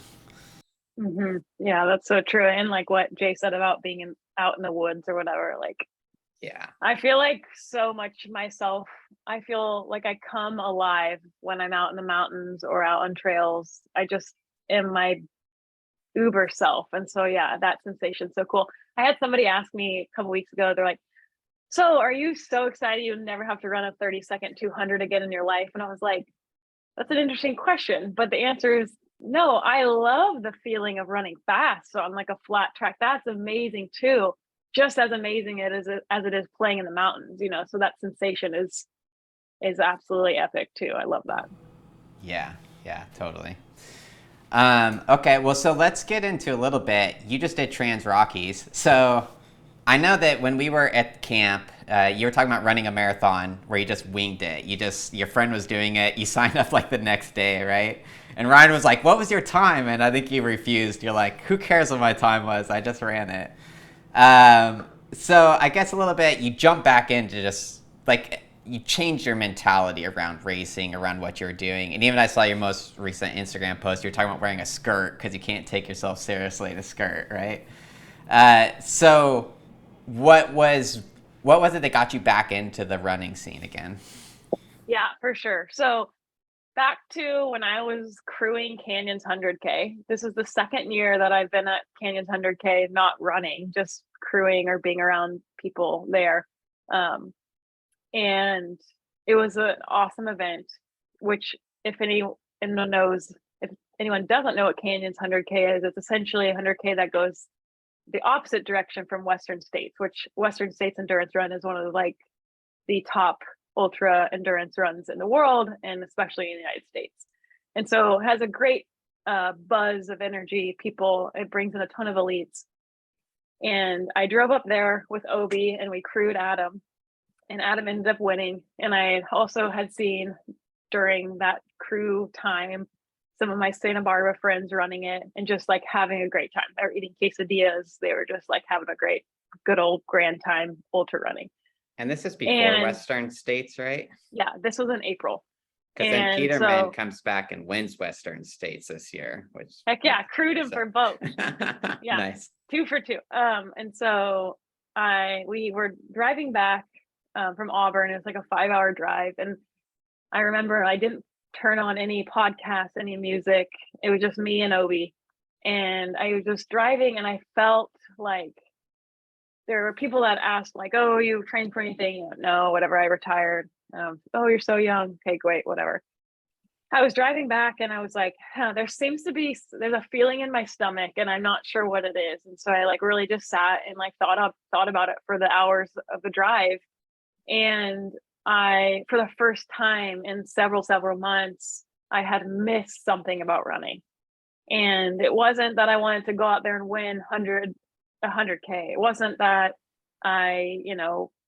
Mm-hmm. Yeah, that's so true. And like what Jay said about being out in the woods or whatever, like, I feel like so much myself. I feel like I come alive when I'm out in the mountains or out on trails. I just am my uber self. And so, that sensation's so cool. I had somebody ask me a couple weeks ago, they're like, so are you so excited you never have to run a 30-second 200 again in your life? And I was like, that's an interesting question. But the answer is no. I love the feeling of running fast. So on like a flat track, that's amazing too. Just as amazing as it is playing in the mountains, so that sensation is absolutely epic too. I love that. Yeah, totally. Okay, well, so let's get into a little bit. You just did Trans Rockies. So I know that when we were at camp, you were talking about running a marathon where you just winged it. Your friend was doing it. You signed up like the next day, right? And Ryan was like, what was your time? And I think you refused. You're like, who cares what my time was? I just ran it. So I guess a little bit, you jump back into just like, you changed your mentality around racing, around what you're doing. And even I saw your most recent Instagram post, you're talking about wearing a skirt because you can't take yourself seriously in a skirt, right? So what was it that got you back into the running scene again? Yeah, for sure. So back to when I was crewing Canyon's 100K. This is the second year that I've been at Canyon's 100K, not running, just crewing or being around people there. And it was an awesome event, which if anyone knows, if anyone doesn't know what Canyon's 100K is, it's essentially a 100K that goes the opposite direction from Western States, which Western States Endurance Run is one of the top ultra endurance runs in the world, and especially in the United States. And so it has a great buzz of energy. People, it brings in a ton of elites. And I drove up there with Obi and we crewed Adam, and Adam ended up winning. And I also had seen during that crew time some of my Santa Barbara friends running it and just like having a great time. They were eating quesadillas. They were just like having a great, good old grand time ultra running. And this is before Western States, right? Yeah, this was in April. Because then Peterman comes back and wins Western States this year, which heck yeah, crewed him for both. Yeah, nice. 2 for 2. And so we were driving back from Auburn. It was like a 5-hour drive, and I remember I didn't turn on any podcasts, any music. It was just me and Obi, and I was just driving, and I felt like there were people that asked like, "Oh, you trained for anything?" No, whatever. I retired. Oh, you're so young. Okay, great, whatever. I was driving back and I was like, there's a feeling in my stomach and I'm not sure what it is. And so I like really just sat and like thought about it for the hours of the drive. And for the first time in several months, I had missed something about running. And it wasn't that I wanted to go out there and win 100K. It wasn't that I,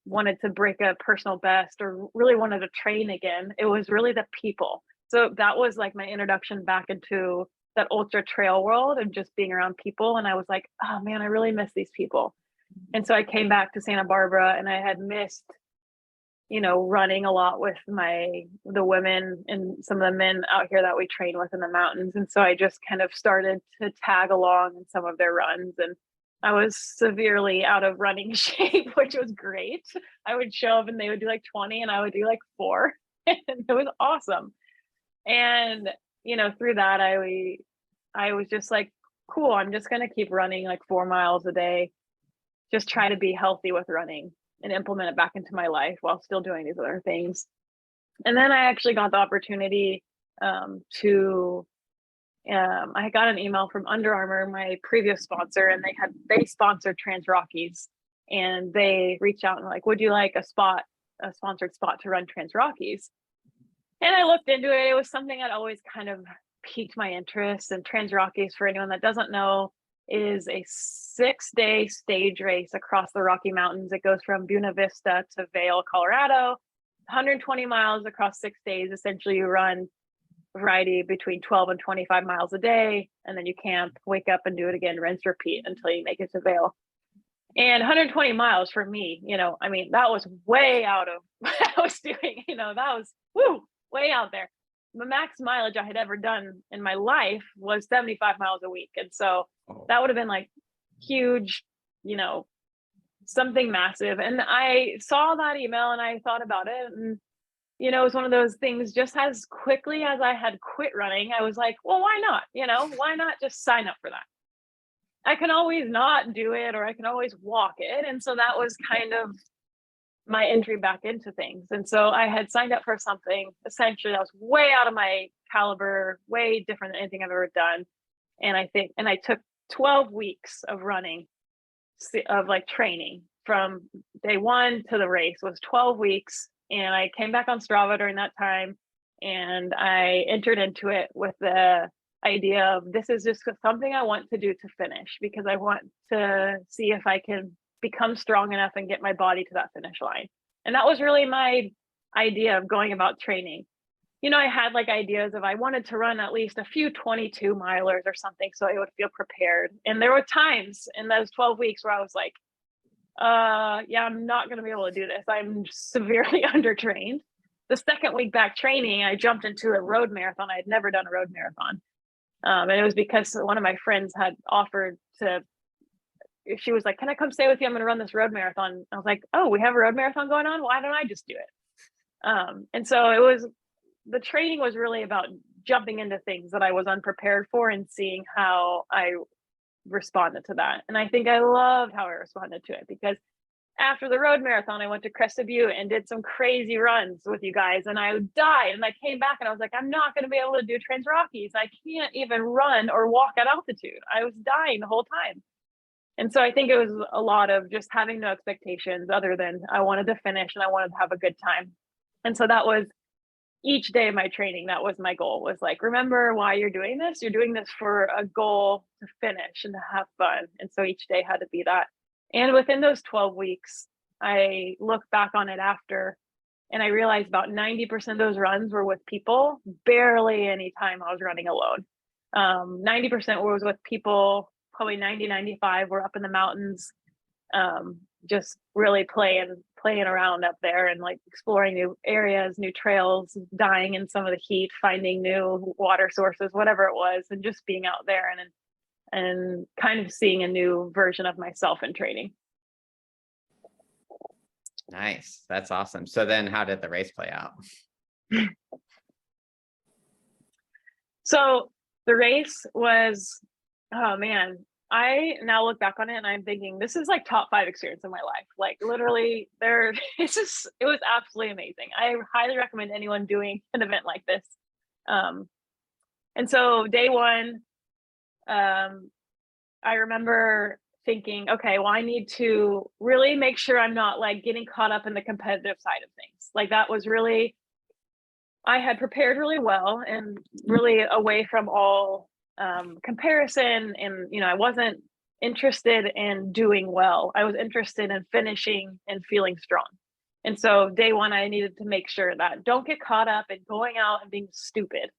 wanted to break a personal best or really wanted to train again. It was really the people. So that was like my introduction back into that ultra trail world and just being around people. And I was like, oh man, I really miss these people. And so I came back to Santa Barbara and I had missed, running a lot with the women and some of the men out here that we train with in the mountains. And so I just kind of started to tag along in some of their runs, and I was severely out of running shape, which was great. I would show up and they would do like 20 and I would do like 4. And it was awesome. And, through that, I was just like, cool, I'm just going to keep running like 4 miles a day, just try to be healthy with running and implement it back into my life while still doing these other things. And then I actually got the opportunity I got an email from Under Armour, my previous sponsor, and they sponsored Trans Rockies, and they reached out and were like, would you like a sponsored spot to run Trans Rockies? And I looked into it. It was something that always kind of piqued my interest. And Trans Rockies, for anyone that doesn't know, is a 6-day stage race across the Rocky Mountains. It goes from Buena Vista to Vail, Colorado, 120 miles across 6 days. Essentially, you run a variety between 12 and 25 miles a day, and then you camp, wake up, and do it again, rinse, repeat until you make it to Vail. And 120 miles for me, that was way out of what I was doing. That was way out there. The max mileage I had ever done in my life was 75 miles a week. And so that would have been like huge, something massive. And I saw that email and I thought about it. And, it was one of those things, just as quickly as I had quit running, I was like, well, why not? Why not just sign up for that? I can always not do it, or I can always walk it. And so that was kind of my entry back into things. And so I had signed up for something essentially that was way out of my caliber, way different than anything I've ever done. And I took 12 weeks of running, of like training from day one to the race was 12 weeks. And I came back on Strava during that time, and I entered into it with the idea of this is just something I want to do to finish, because I want to see if I can become strong enough and get my body to that finish line. And that was really my idea of going about training. I had like ideas of I wanted to run at least a few 22 milers or something so I would feel prepared. And there were times in those 12 weeks where I was like, yeah, I'm not going to be able to do this. I'm severely undertrained. The second week back training, I jumped into a road marathon. I had never done a road marathon. And it was because one of my friends had offered to, she was like, can I come stay with you? I'm going to run this road marathon. I was like, oh, we have a road marathon going on. Why don't I just do it? And so the training was really about jumping into things that I was unprepared for and seeing how I responded to that. And I think I loved how I responded to it, because after the road marathon, I went to Crested Butte and did some crazy runs with you guys, and I died. And I came back and I was like, I'm not going to be able to do Trans Rockies. I can't even run or walk at altitude. I was dying the whole time. And so I think it was a lot of just having no expectations other than I wanted to finish and I wanted to have a good time. And so that was each day of my training. That was my goal, was like, remember why you're doing this. You're doing this for a goal to finish and to have fun. And so each day had to be that. And within those 12 weeks, I look back on it after, and I realized about 90% of those runs were with people. Barely any time I was running alone. 90% was with people, probably 95 were up in the mountains, just really playing around up there and like exploring new areas, new trails, dying in some of the heat, finding new water sources, whatever it was, and just being out there and kind of seeing a new version of myself in training. Nice. That's awesome. So then how did the race play out? So the race was, oh man, I now look back on it and I'm thinking this is like top 5 experience in my life. Like literally it was absolutely amazing. I highly recommend anyone doing an event like this. And so day one, I remember thinking, okay, well, I need to really make sure I'm not like getting caught up in the competitive side of things. Like that was really, I had prepared really well and really away from all comparison. And, I wasn't interested in doing well. I was interested in finishing and feeling strong. And so day one, I needed to make sure that don't get caught up in going out and being stupid.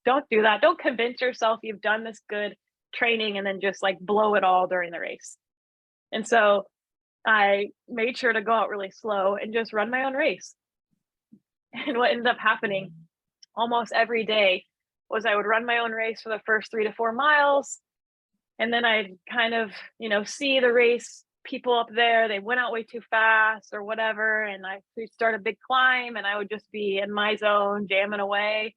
Don't do that. Don't convince yourself you've done this good training and then just like blow it all during the race. And so I made sure to go out really slow and just run my own race. And what ended up happening almost every day was I would run my own race for the first 3 to 4 miles. And then I'd kind of, see the race people up there, they went out way too fast or whatever. And we'd start a big climb and I would just be in my zone, jamming away.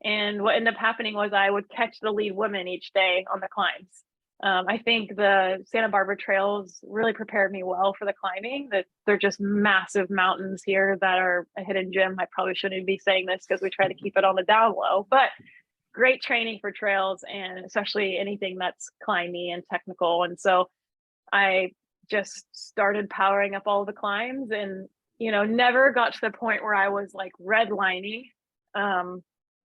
And what ended up happening was I would catch the lead women each day on the climbs. I think the Santa Barbara trails really prepared me well for the climbing. That they're just massive mountains here that are a hidden gem. I probably shouldn't be saying this because we try to keep it on the down low, but great training for trails and especially anything that's climby and technical. And so I just started powering up all the climbs and, never got to the point where I was like redlining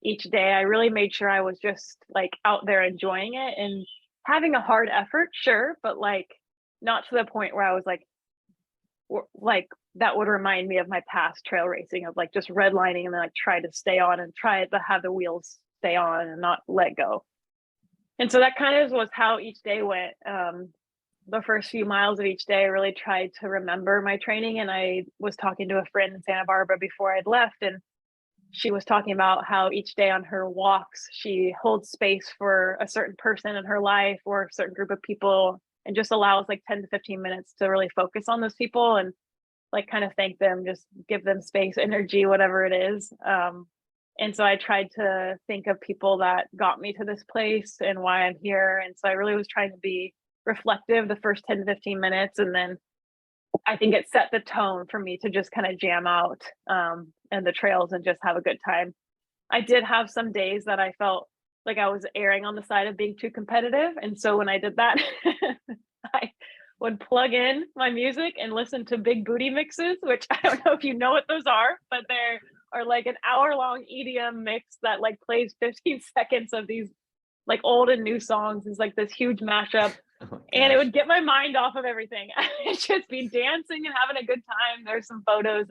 each day. I really made sure I was just like out there enjoying it and having a hard effort, sure, but like not to the point where I was like that would remind me of my past trail racing of like just redlining and then like try to stay on and try to have the wheels stay on and not let go. And so that kind of was how each day went. The first few miles of each day, I really tried to remember my training. And I was talking to a friend in Santa Barbara before I'd left, and she was talking about how each day on her walks, she holds space for a certain person in her life or a certain group of people and just allows like 10 to 15 minutes to really focus on those people and like kind of thank them, just give them space, energy, whatever it is. And so I tried to think of people that got me to this place and why I'm here. And so I really was trying to be reflective the first 10 to 15 minutes. And then I think it set the tone for me to just kind of jam out in the trails and just have a good time. I did have some days that I felt like I was erring on the side of being too competitive. And so when I did that, I would plug in my music and listen to big booty mixes, which I don't know if you know what those are, but they're like an hour-long EDM mix that like plays 15 seconds of these like old and new songs. It's like this huge mashup. And it would get my mind off of everything. I'd just be dancing and having a good time. There's some photos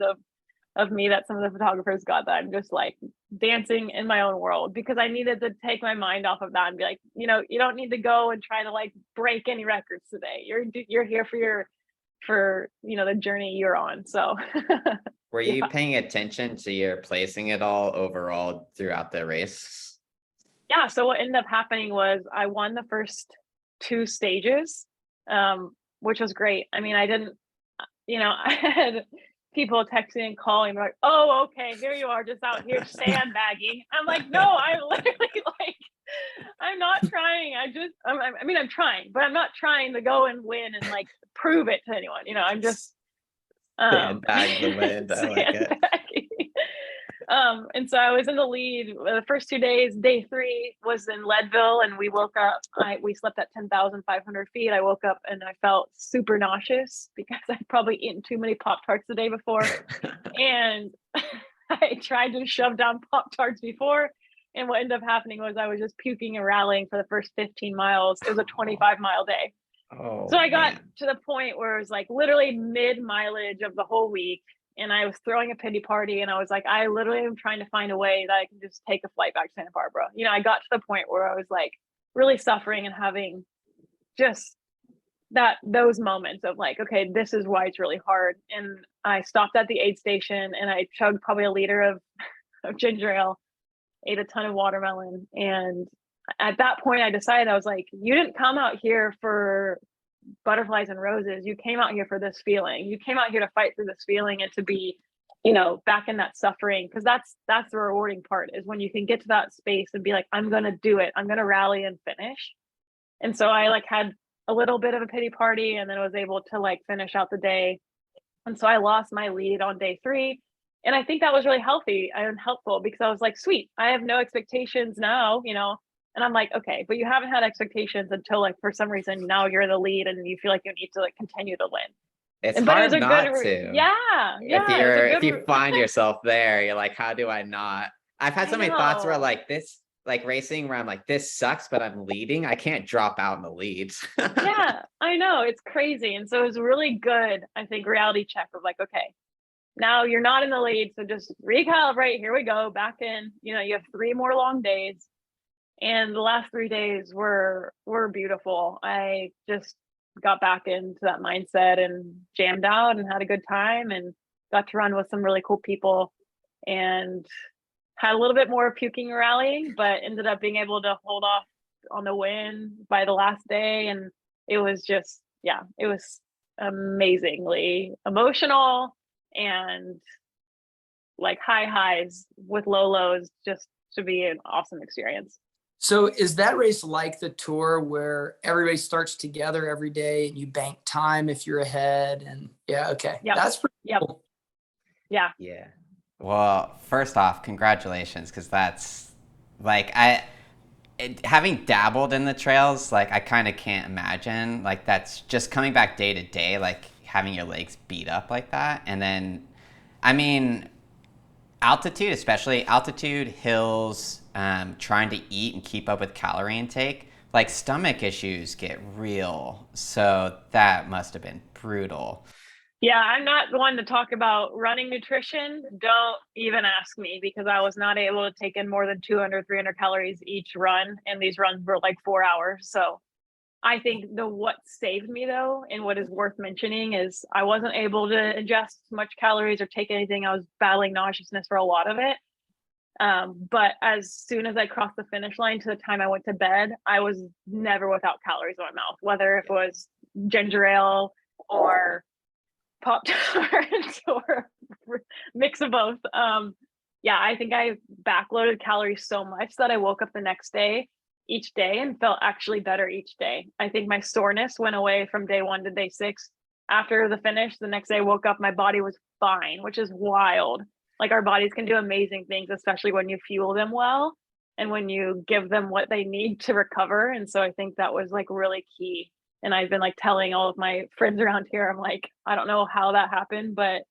of me that some of the photographers got that I'm just like dancing in my own world because I needed to take my mind off of that and be like, you don't need to go and try to like break any records today. You're here for for, the journey you're on. So Were you yeah. paying attention to your placing at all overall throughout the race? Yeah. So what ended up happening was I won the first 2 stages, which was great. I mean, I didn't, I had people texting and calling like, "Oh, okay, here you are, just out here sandbagging." I'm like, "No, I'm literally like, I'm not trying. I'm trying, but I'm not trying to go and win and like prove it to anyone. I'm just Sandbag the wind. I like it. sandbagging." And so I was in the lead the first 2 days. Day 3 was in Leadville, and we woke up. We slept at 10,500 feet. I woke up and I felt super nauseous because I'd probably eaten too many Pop-Tarts the day before, and I tried to shove down Pop-Tarts before. And what ended up happening was I was just puking and rallying for the first 15 miles. It was a 25-mile day. Oh, So I got man. to the point where it was like literally mid mileage of the whole week. And I was throwing a pity party, and I was like, I literally am trying to find a way that I can just take a flight back to Santa Barbara. I got to the point where I was like really suffering and having just those moments of like, okay, this is why it's really hard. And I stopped at the aid station and I chugged probably a liter of ginger ale, ate a ton of watermelon. And at that point I decided, I was like, you didn't come out here for butterflies and roses. You came out here for this feeling. You came out here to fight through this feeling and to be, back in that suffering. Cause that's the rewarding part, is when you can get to that space and be like, I'm going to do it. I'm going to rally and finish. And so I like had a little bit of a pity party, and then was able to like finish out the day. And so I lost my lead on day 3. And I think that was really healthy and helpful, because I was like, sweet, I have no expectations now, and I'm like, okay, but you haven't had expectations until like for some reason now you're the lead and you feel like you need to like continue to win. It's But it was hard a good, not to. yeah, it was a If you good. find yourself there, you're like, how do I not? I've had I so many thoughts where know. like this, like racing where I'm like, this sucks, but I'm leading. I can't drop out in the lead. Yeah, I know, it's crazy. And so it was really good, I think, reality check of like, okay, now you're not in the lead, so just recalibrate. Here we go, back in. You have 3 more long days. And the last 3 days were beautiful. I just got back into that mindset and jammed out and had a good time, and got to run with some really cool people, and had a little bit more puking and rallying, but ended up being able to hold off on the win by the last day. And it was just, yeah, it was amazingly emotional, and like high highs with low lows, just to be an awesome experience. So is that race like the tour where everybody starts together every day and you bank time if you're ahead? And yeah, okay. Yep. That's pretty Yep. cool. Yeah. Yeah. Well, first off, congratulations, because that's like having dabbled in the trails, like I kind of can't imagine like that's just coming back day to day, like having your legs beat up like that. And then, I mean, altitude, especially altitude, hills, trying to eat and keep up with calorie intake, like stomach issues get real. So that must have been brutal. Yeah, I'm not the one to talk about running nutrition. Don't even ask me, because I was not able to take in more than 200, 300 calories each run. And these runs were like 4 hours. So I think what saved me though, and what is worth mentioning, is I wasn't able to ingest much calories or take anything. I was battling nauseousness for a lot of it. But as soon as I crossed the finish line to the time I went to bed, I was never without calories in my mouth, whether it was ginger ale or Pop-Tarts or mix of both. Yeah, I think I backloaded calories so much that I woke up the next day, each day, and felt actually better each day. I think my soreness went away from day 1 to day 6. After the finish, the next day I woke up, my body was fine, which is wild. Like our bodies can do amazing things, especially when you fuel them well and when you give them what they need to recover. And so I think that was like really key. And I've been like telling all of my friends around here, I'm like, I don't know how that happened, but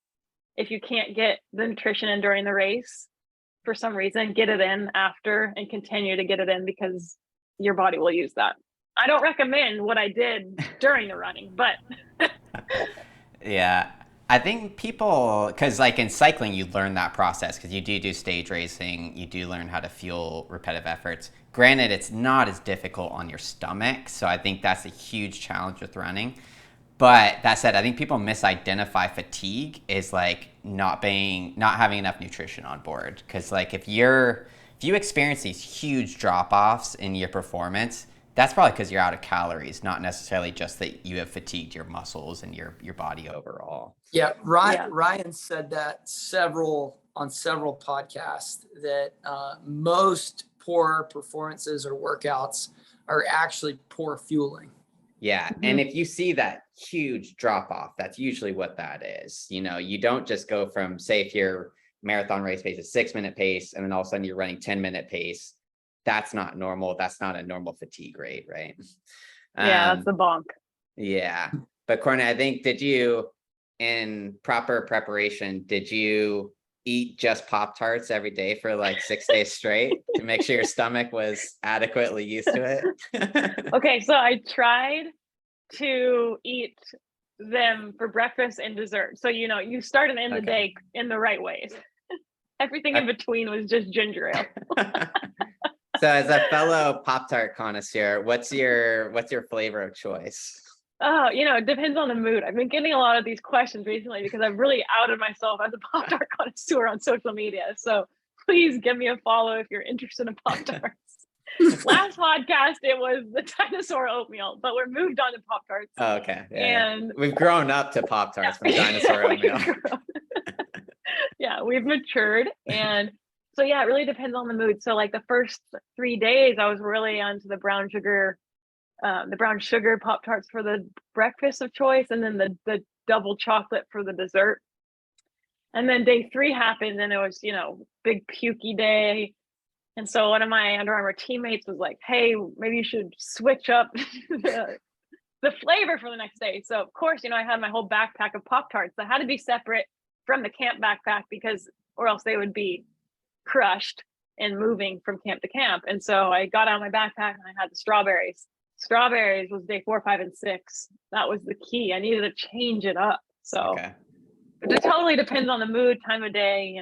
if you can't get the nutrition in during the race, for some reason, get it in after and continue to get it in, because your body will use that. I don't recommend what I did during the running, but Yeah. I think people, because like in cycling, you learn that process because you do stage racing. You do learn how to fuel repetitive efforts. Granted, it's not as difficult on your stomach. So I think that's a huge challenge with running. But that said, I think people misidentify fatigue is like not having enough nutrition on board. Because like if you experience these huge drop-offs in your performance, that's probably because you're out of calories, not necessarily just that you have fatigued your muscles and your body overall. Yeah, Ryan said that on several podcasts that most poor performances or workouts are actually poor fueling. Yeah. And if you see that huge drop off, that's usually what that is. You don't just go from, say, if your marathon race pace is 6-minute pace, and then all of a sudden you're running 10-minute pace. That's not normal. That's not a normal fatigue rate, right? Yeah, that's the bonk. Yeah. But Courtney, I think, in proper preparation, did you eat just Pop-Tarts every day for like 6 days straight to make sure your stomach was adequately used to it? Okay, so I tried to eat them for breakfast and dessert. So, you start and end the day in the right ways. Everything in between was just ginger ale. So as a fellow Pop-Tart connoisseur, what's your flavor of choice? Oh, it depends on the mood. I've been getting a lot of these questions recently because I've really outed myself as a Pop-Tart connoisseur on social media. So please give me a follow if you're interested in Pop-Tarts. Last podcast, it was the dinosaur oatmeal, but we're moved on to Pop-Tarts. Oh, okay. Yeah, and we've grown up to Pop-Tarts from dinosaur oatmeal. Yeah, we've matured. And so, yeah, it really depends on the mood. So like the first 3 days, I was really onto the brown sugar Pop-Tarts for the breakfast of choice, and then the double chocolate for the dessert. And then day 3 happened, and it was, big pukey day. And so one of my Under Armour teammates was like, hey, maybe you should switch up the flavor for the next day. So of course, I had my whole backpack of Pop-Tarts that had to be separate from the camp backpack or else they would be crushed and moving from camp to camp. And so I got out my backpack and I had the strawberries. Strawberries was day 4, 5, and 6. That was the key. I needed to change it up. So it totally depends on the mood, time of day,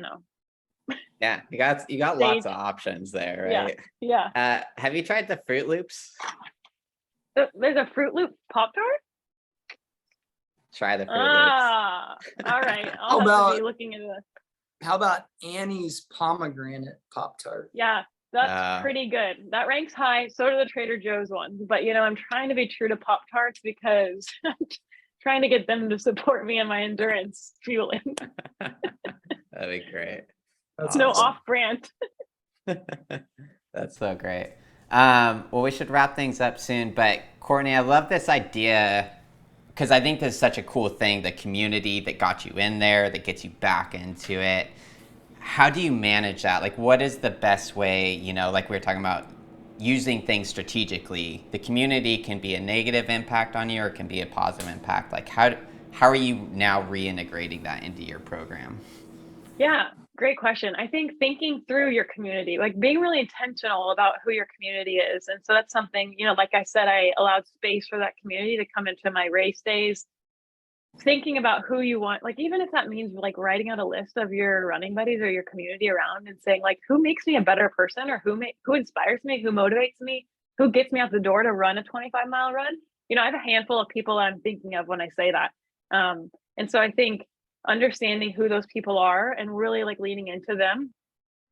Yeah, you got lots of options there, right? Yeah. Have you tried the Fruit Loops? There's a Fruit Loop Pop-Tart? Try the Fruit Loops. All right. I'll have to be looking into this. How about Annie's pomegranate Pop-Tart? Yeah, that's pretty good. That ranks high. So do the Trader Joe's ones. But, I'm trying to be true to Pop-Tarts because I'm trying to get them to support me in my endurance fueling. That'd be great. That's no off-brand. That's so great. Well, we should wrap things up soon. But Courtney, I love this idea because I think this is such a cool thing, the community that got you in there, that gets you back into it. How do you manage that? Like, what is the best way, like we were talking about, using things strategically? The community can be a negative impact on you or it can be a positive impact. Like, how are you now reintegrating that into your program? Yeah, great question. I think thinking through your community, like being really intentional about who your community is. And so that's something, like I said, I allowed space for that community to come into my race days. Thinking about who you want, like even if that means like writing out a list of your running buddies or your community around and saying like, who makes me a better person, or who inspires me, who motivates me, who gets me out the door to run a 25-mile run. I have a handful of people I'm thinking of when I say that. And so I think understanding who those people are and really like leaning into them.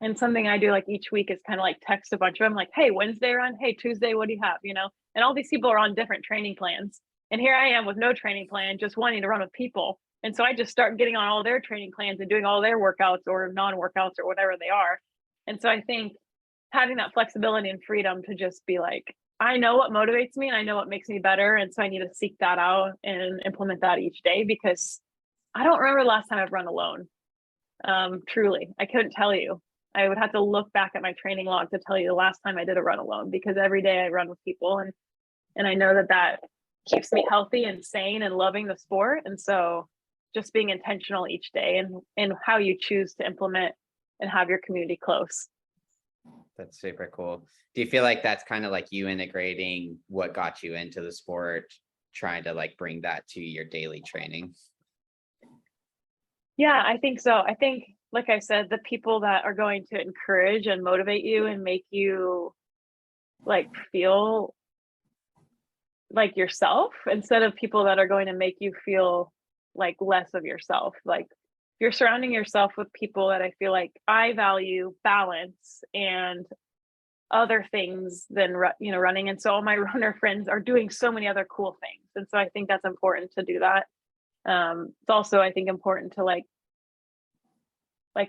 And something I do like each week is kind of like text a bunch of them like, hey, Wednesday run, hey, Tuesday, what do you have? And all these people are on different training plans. And here I am with no training plan, just wanting to run with people. And so I just start getting on all their training plans and doing all their workouts or non-workouts or whatever they are. And so I think having that flexibility and freedom to just be like, I know what motivates me and I know what makes me better. And so I need to seek that out and implement that each day, because I don't remember the last time I've run alone. Truly, I couldn't tell you. I would have to look back at my training log to tell you the last time I did a run alone, because every day I run with people, and I know that keeps me healthy and sane and loving the sport. And so just being intentional each day and how you choose to implement and have your community close. That's super cool. Do you feel like that's kind of like you integrating what got you into the sport, trying to like bring that to your daily training? Yeah, I think so. I think, like I said, the people that are going to encourage and motivate you and make you like feel like yourself instead of people that are going to make you feel like less of yourself. Like you're surrounding yourself with people that I feel like I value balance and other things than running. And so all my runner friends are doing so many other cool things. And so I think that's important to do that. It's also, I think, important to like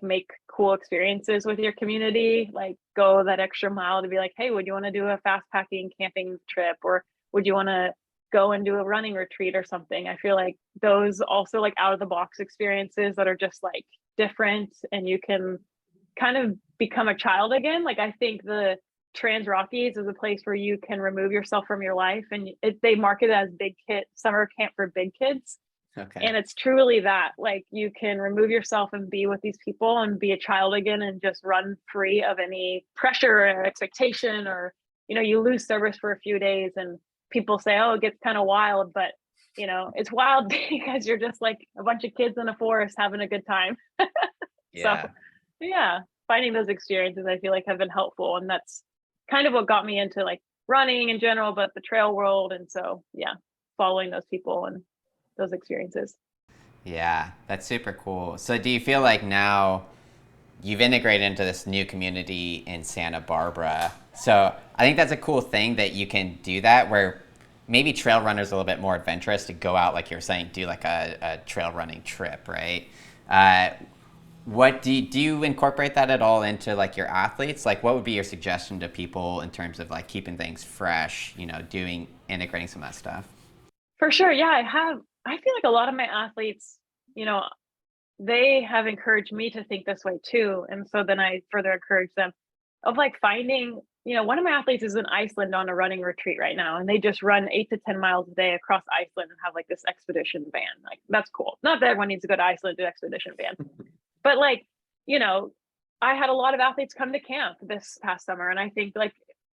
make cool experiences with your community, like go that extra mile to be like, hey, would you want to do a fast packing camping trip, or would you want to go and do a running retreat or something? I feel like those also like out of the box experiences that are just like different, and you can kind of become a child again. Like I think the Trans Rockies is a place where you can remove yourself from your life, and they market it as big kid summer camp for big kids. Okay. And it's truly that, like, you can remove yourself and be with these people and be a child again and just run free of any pressure or expectation, or, you lose service for a few days and people say, oh, it gets kind of wild, but it's wild because you're just like a bunch of kids in a forest having a good time. Yeah. So yeah, finding those experiences I feel like have been helpful. And that's kind of what got me into like running in general, but the trail world. And so, yeah, following those people and those experiences. Yeah, that's super cool. So do you feel like now you've integrated into this new community in Santa Barbara? So I think that's a cool thing that you can do that, where maybe trail runners are a little bit more adventurous to go out, like you're saying, do like a trail running trip, right? What do you incorporate that at all into like your athletes? Like what would be your suggestion to people in terms of like keeping things fresh, integrating some of that stuff? For sure. Yeah, I feel like a lot of my athletes, they have encouraged me to think this way too. And so then I further encourage them of like finding, one of my athletes is in Iceland on a running retreat right now, and they just run 8 to 10 miles a day across Iceland and have like this expedition van. Like that's cool. Not that everyone needs to go to Iceland to do expedition van, but like, I had a lot of athletes come to camp this past summer, and I think like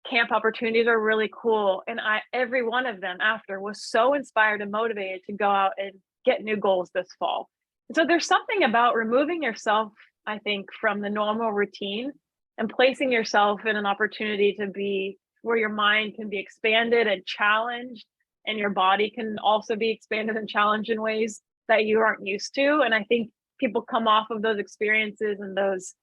camp opportunities are really cool. And every one of them after was so inspired and motivated to go out and get new goals this fall. And so there's something about removing yourself, I think, from the normal routine and placing yourself in an opportunity to be where your mind can be expanded and challenged, and your body can also be expanded and challenged in ways that you aren't used to. And I think people come off of those experiences and those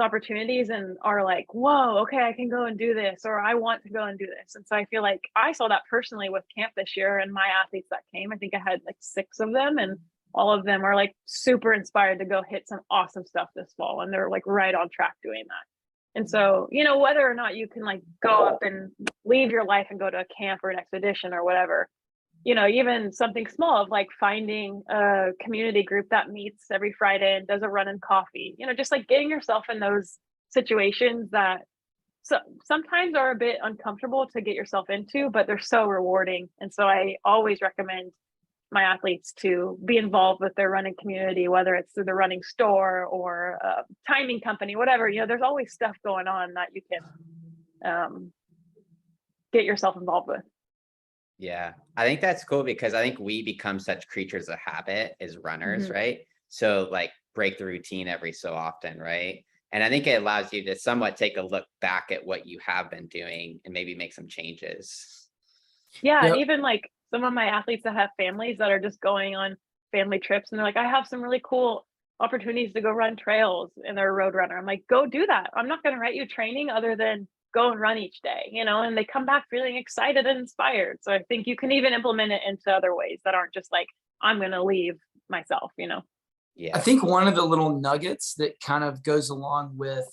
opportunities and are like, whoa, okay, I can go and do this, or I want to go and do this. And so I feel like I saw that personally with camp this year, and my athletes that came, I think I had like 6 of them, and all of them are like super inspired to go hit some awesome stuff this fall. And they're like right on track doing that. And so, whether or not you can like go up and leave your life and go to a camp or an expedition or whatever, even something small of like finding a community group that meets every Friday and does a run and coffee, just like getting yourself in those situations that sometimes are a bit uncomfortable to get yourself into, but they're so rewarding. And so I always recommend my athletes to be involved with their running community, whether it's through the running store or a timing company, whatever. There's always stuff going on that you can get yourself involved with. Yeah, I think that's cool because I think we become such creatures of habit as runners, right? So like break the routine every so often, right? And I think it allows you to somewhat take a look back at what you have been doing and maybe make some changes. Yeah, and even like some of my athletes that have families that are just going on family trips, and they're like, I have some really cool opportunities to go run trails, and they're a road runner. I'm like, go do that. I'm not going to write you training other than go and run each day, and they come back feeling excited and inspired. So I think you can even implement it into other ways that aren't just like, I'm going to leave myself, Yeah. I think one of the little nuggets that kind of goes along with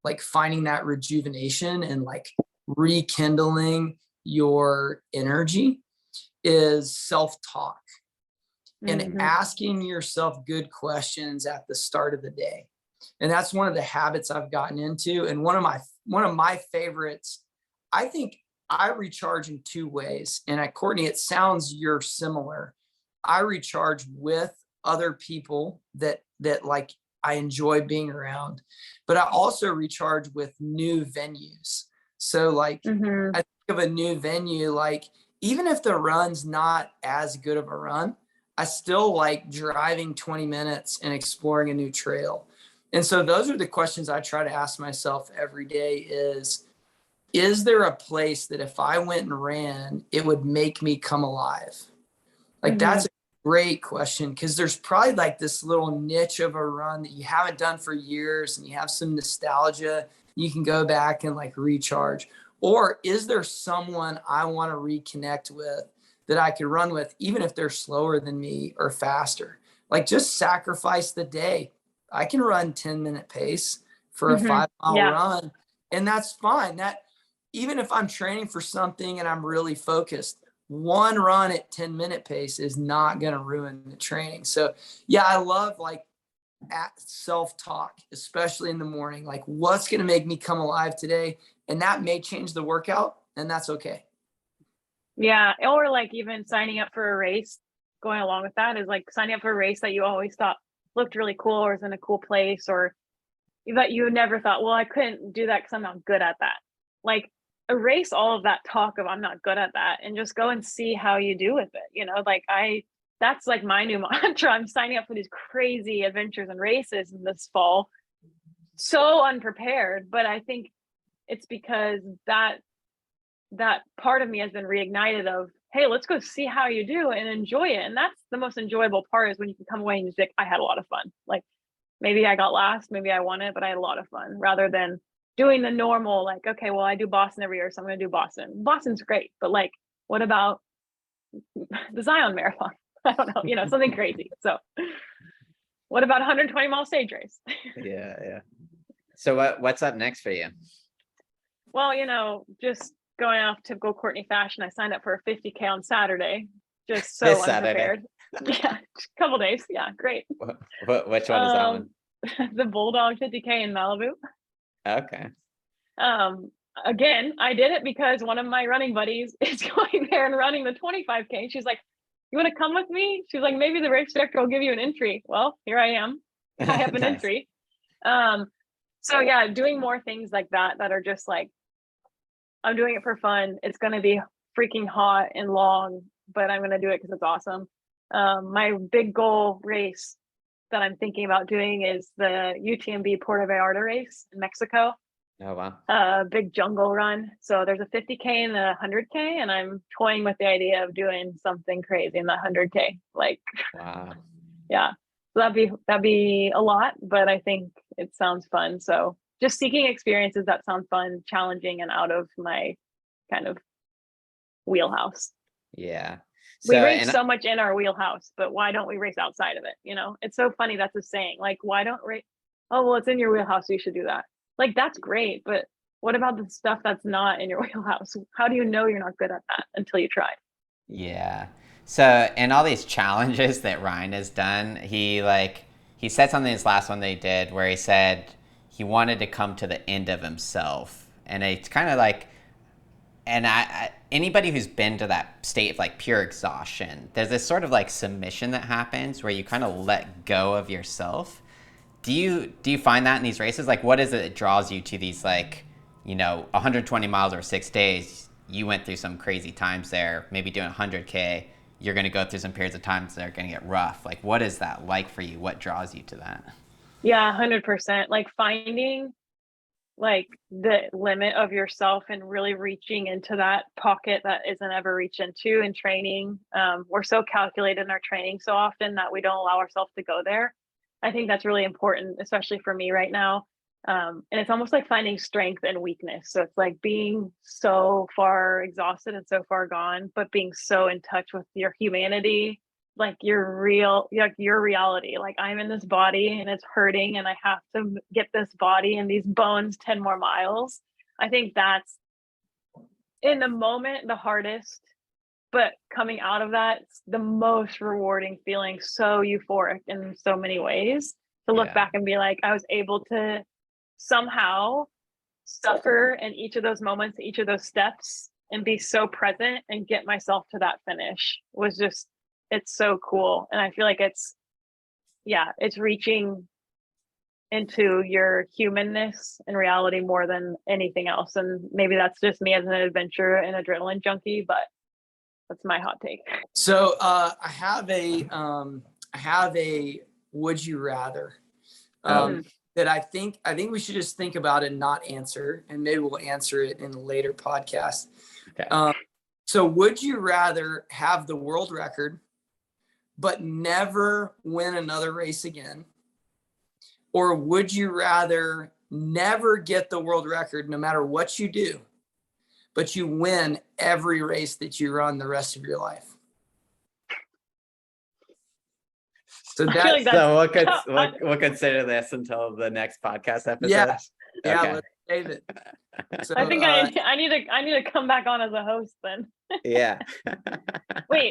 like finding that rejuvenation and like rekindling your energy is self-talk and asking yourself good questions at the start of the day. And that's one of the habits I've gotten into. And one of my favorites, I think I recharge in 2 ways. And Courtney, it sounds you're similar. I recharge with other people that like I enjoy being around, but I also recharge with new venues. So like I think of a new venue, like even if the run's not as good of a run, I still like driving 20 minutes and exploring a new trail. And so those are the questions I try to ask myself every day is is there a place that if I went and ran, it would make me come alive? Like, that's a great question, because there's probably like this little niche of a run that you haven't done for years and you have some nostalgia. You can go back and like recharge. Or is there someone I want to reconnect with that I could run with, even if they're slower than me or faster? Like, just sacrifice the day. I can run 10-minute pace for a 5-mile run, and that's fine. That, even if I'm training for something and I'm really focused, one run at 10-minute pace is not going to ruin the training. So yeah, I love like self-talk, especially in the morning, like what's going to make me come alive today? And that may change the workout, and that's okay. Yeah. Or like even signing up for a race, going along with that is like signing up for a race that you always thought looked really cool or is in a cool place, or that you never thought, well, I couldn't do that because I'm not good at that. Like, erase all of that talk of I'm not good at that and just go and see how you do with it. Like that's like my new mantra. I'm signing up for these crazy adventures and races in this fall, so unprepared, but I think it's because that part of me has been reignited of, hey, let's go see how you do and enjoy it. And that's the most enjoyable part, is when you can come away and just think, I had a lot of fun. Like, maybe I got last, maybe I won it, but I had a lot of fun, rather than doing the normal, like, okay, well, I do Boston every year, so I'm going to do Boston. Boston's great, but like, what about the Zion Marathon? I don't know, something crazy. So what about 120-mile stage race? Yeah. So what's up next for you? Well, just going off typical Courtney fashion, I signed up for a 50K on Saturday, just so This unprepared. Yeah, a couple days. Yeah, great. Which one is that one? The Bulldog 50K in Malibu. Okay. Again, I did it because one of my running buddies is going there and running the 25K. She's like, you want to come with me? She's like, maybe the race director will give you an entry. Well, here I am. I have an Nice. entry. So yeah, doing more things like that are just like, I'm doing it for fun. It's going to be freaking hot and long, but I'm going to do it because it's awesome. My big goal race that I'm thinking about doing is the UTMB Puerto Vallarta race in Mexico. Oh, wow. Big jungle run. So there's a 50K and a 100K, and I'm toying with the idea of doing something crazy in the 100K. Like, Wow. Yeah. So that'd be a lot, but I think it sounds fun. So just seeking experiences that sound fun, challenging, and out of my kind of wheelhouse. Yeah. We race so much in our wheelhouse, but why don't we race outside of it? It's so funny. That's a saying. Like, why don't race? Oh, well, it's in your wheelhouse, so you should do that. Like, that's great, but what about the stuff that's not in your wheelhouse? How do you know you're not good at that until you try? Yeah. So in all these challenges that Ryan has done, he said something in this last one they did where he said he wanted to come to the end of himself. And it's kind of like, and anybody who's been to that state of like pure exhaustion, there's this sort of like submission that happens where you kind of let go of yourself. Do you find that in these races? Like, what is it that draws you to these, like, 120 miles over 6 days? You went through some crazy times there. Maybe doing 100K, you're going to go through some periods of times that are going to get rough. Like, what is that like for you? What draws you to that? Yeah, 100%. Like, finding like the limit of yourself and really reaching into that pocket that isn't ever reached into in training. We're so calculated in our training so often that we don't allow ourselves to go there. I think that's really important, especially for me right now. And it's almost like finding strength and weakness. So it's like being so far exhausted and so far gone, but being so in touch with your humanity, like your reality. Like, I'm in this body and it's hurting and I have to get this body and these bones 10 more miles. I think that's in the moment the hardest, but coming out of that, it's the most rewarding feeling. So euphoric in so many ways, to look back and be like, I was able to somehow suffer in each of those moments, each of those steps, and be so present and get myself to that finish was just, it's so cool. And I feel like it's reaching into your humanness and reality more than anything else. And maybe that's just me as an adventure and adrenaline junkie, but that's my hot take. So I have a would you rather. that I think we should just think about and not answer, and maybe we'll answer it in a later podcast. Okay. So would you rather have the world record but never win another race again? Or would you rather never get the world record no matter what you do, but you win every race that you run the rest of your life? So I feel like that's so we'll consider this until the next podcast episode. Yeah, Okay. let's save it. So, I think I need to come back on as a host then. Yeah. Wait,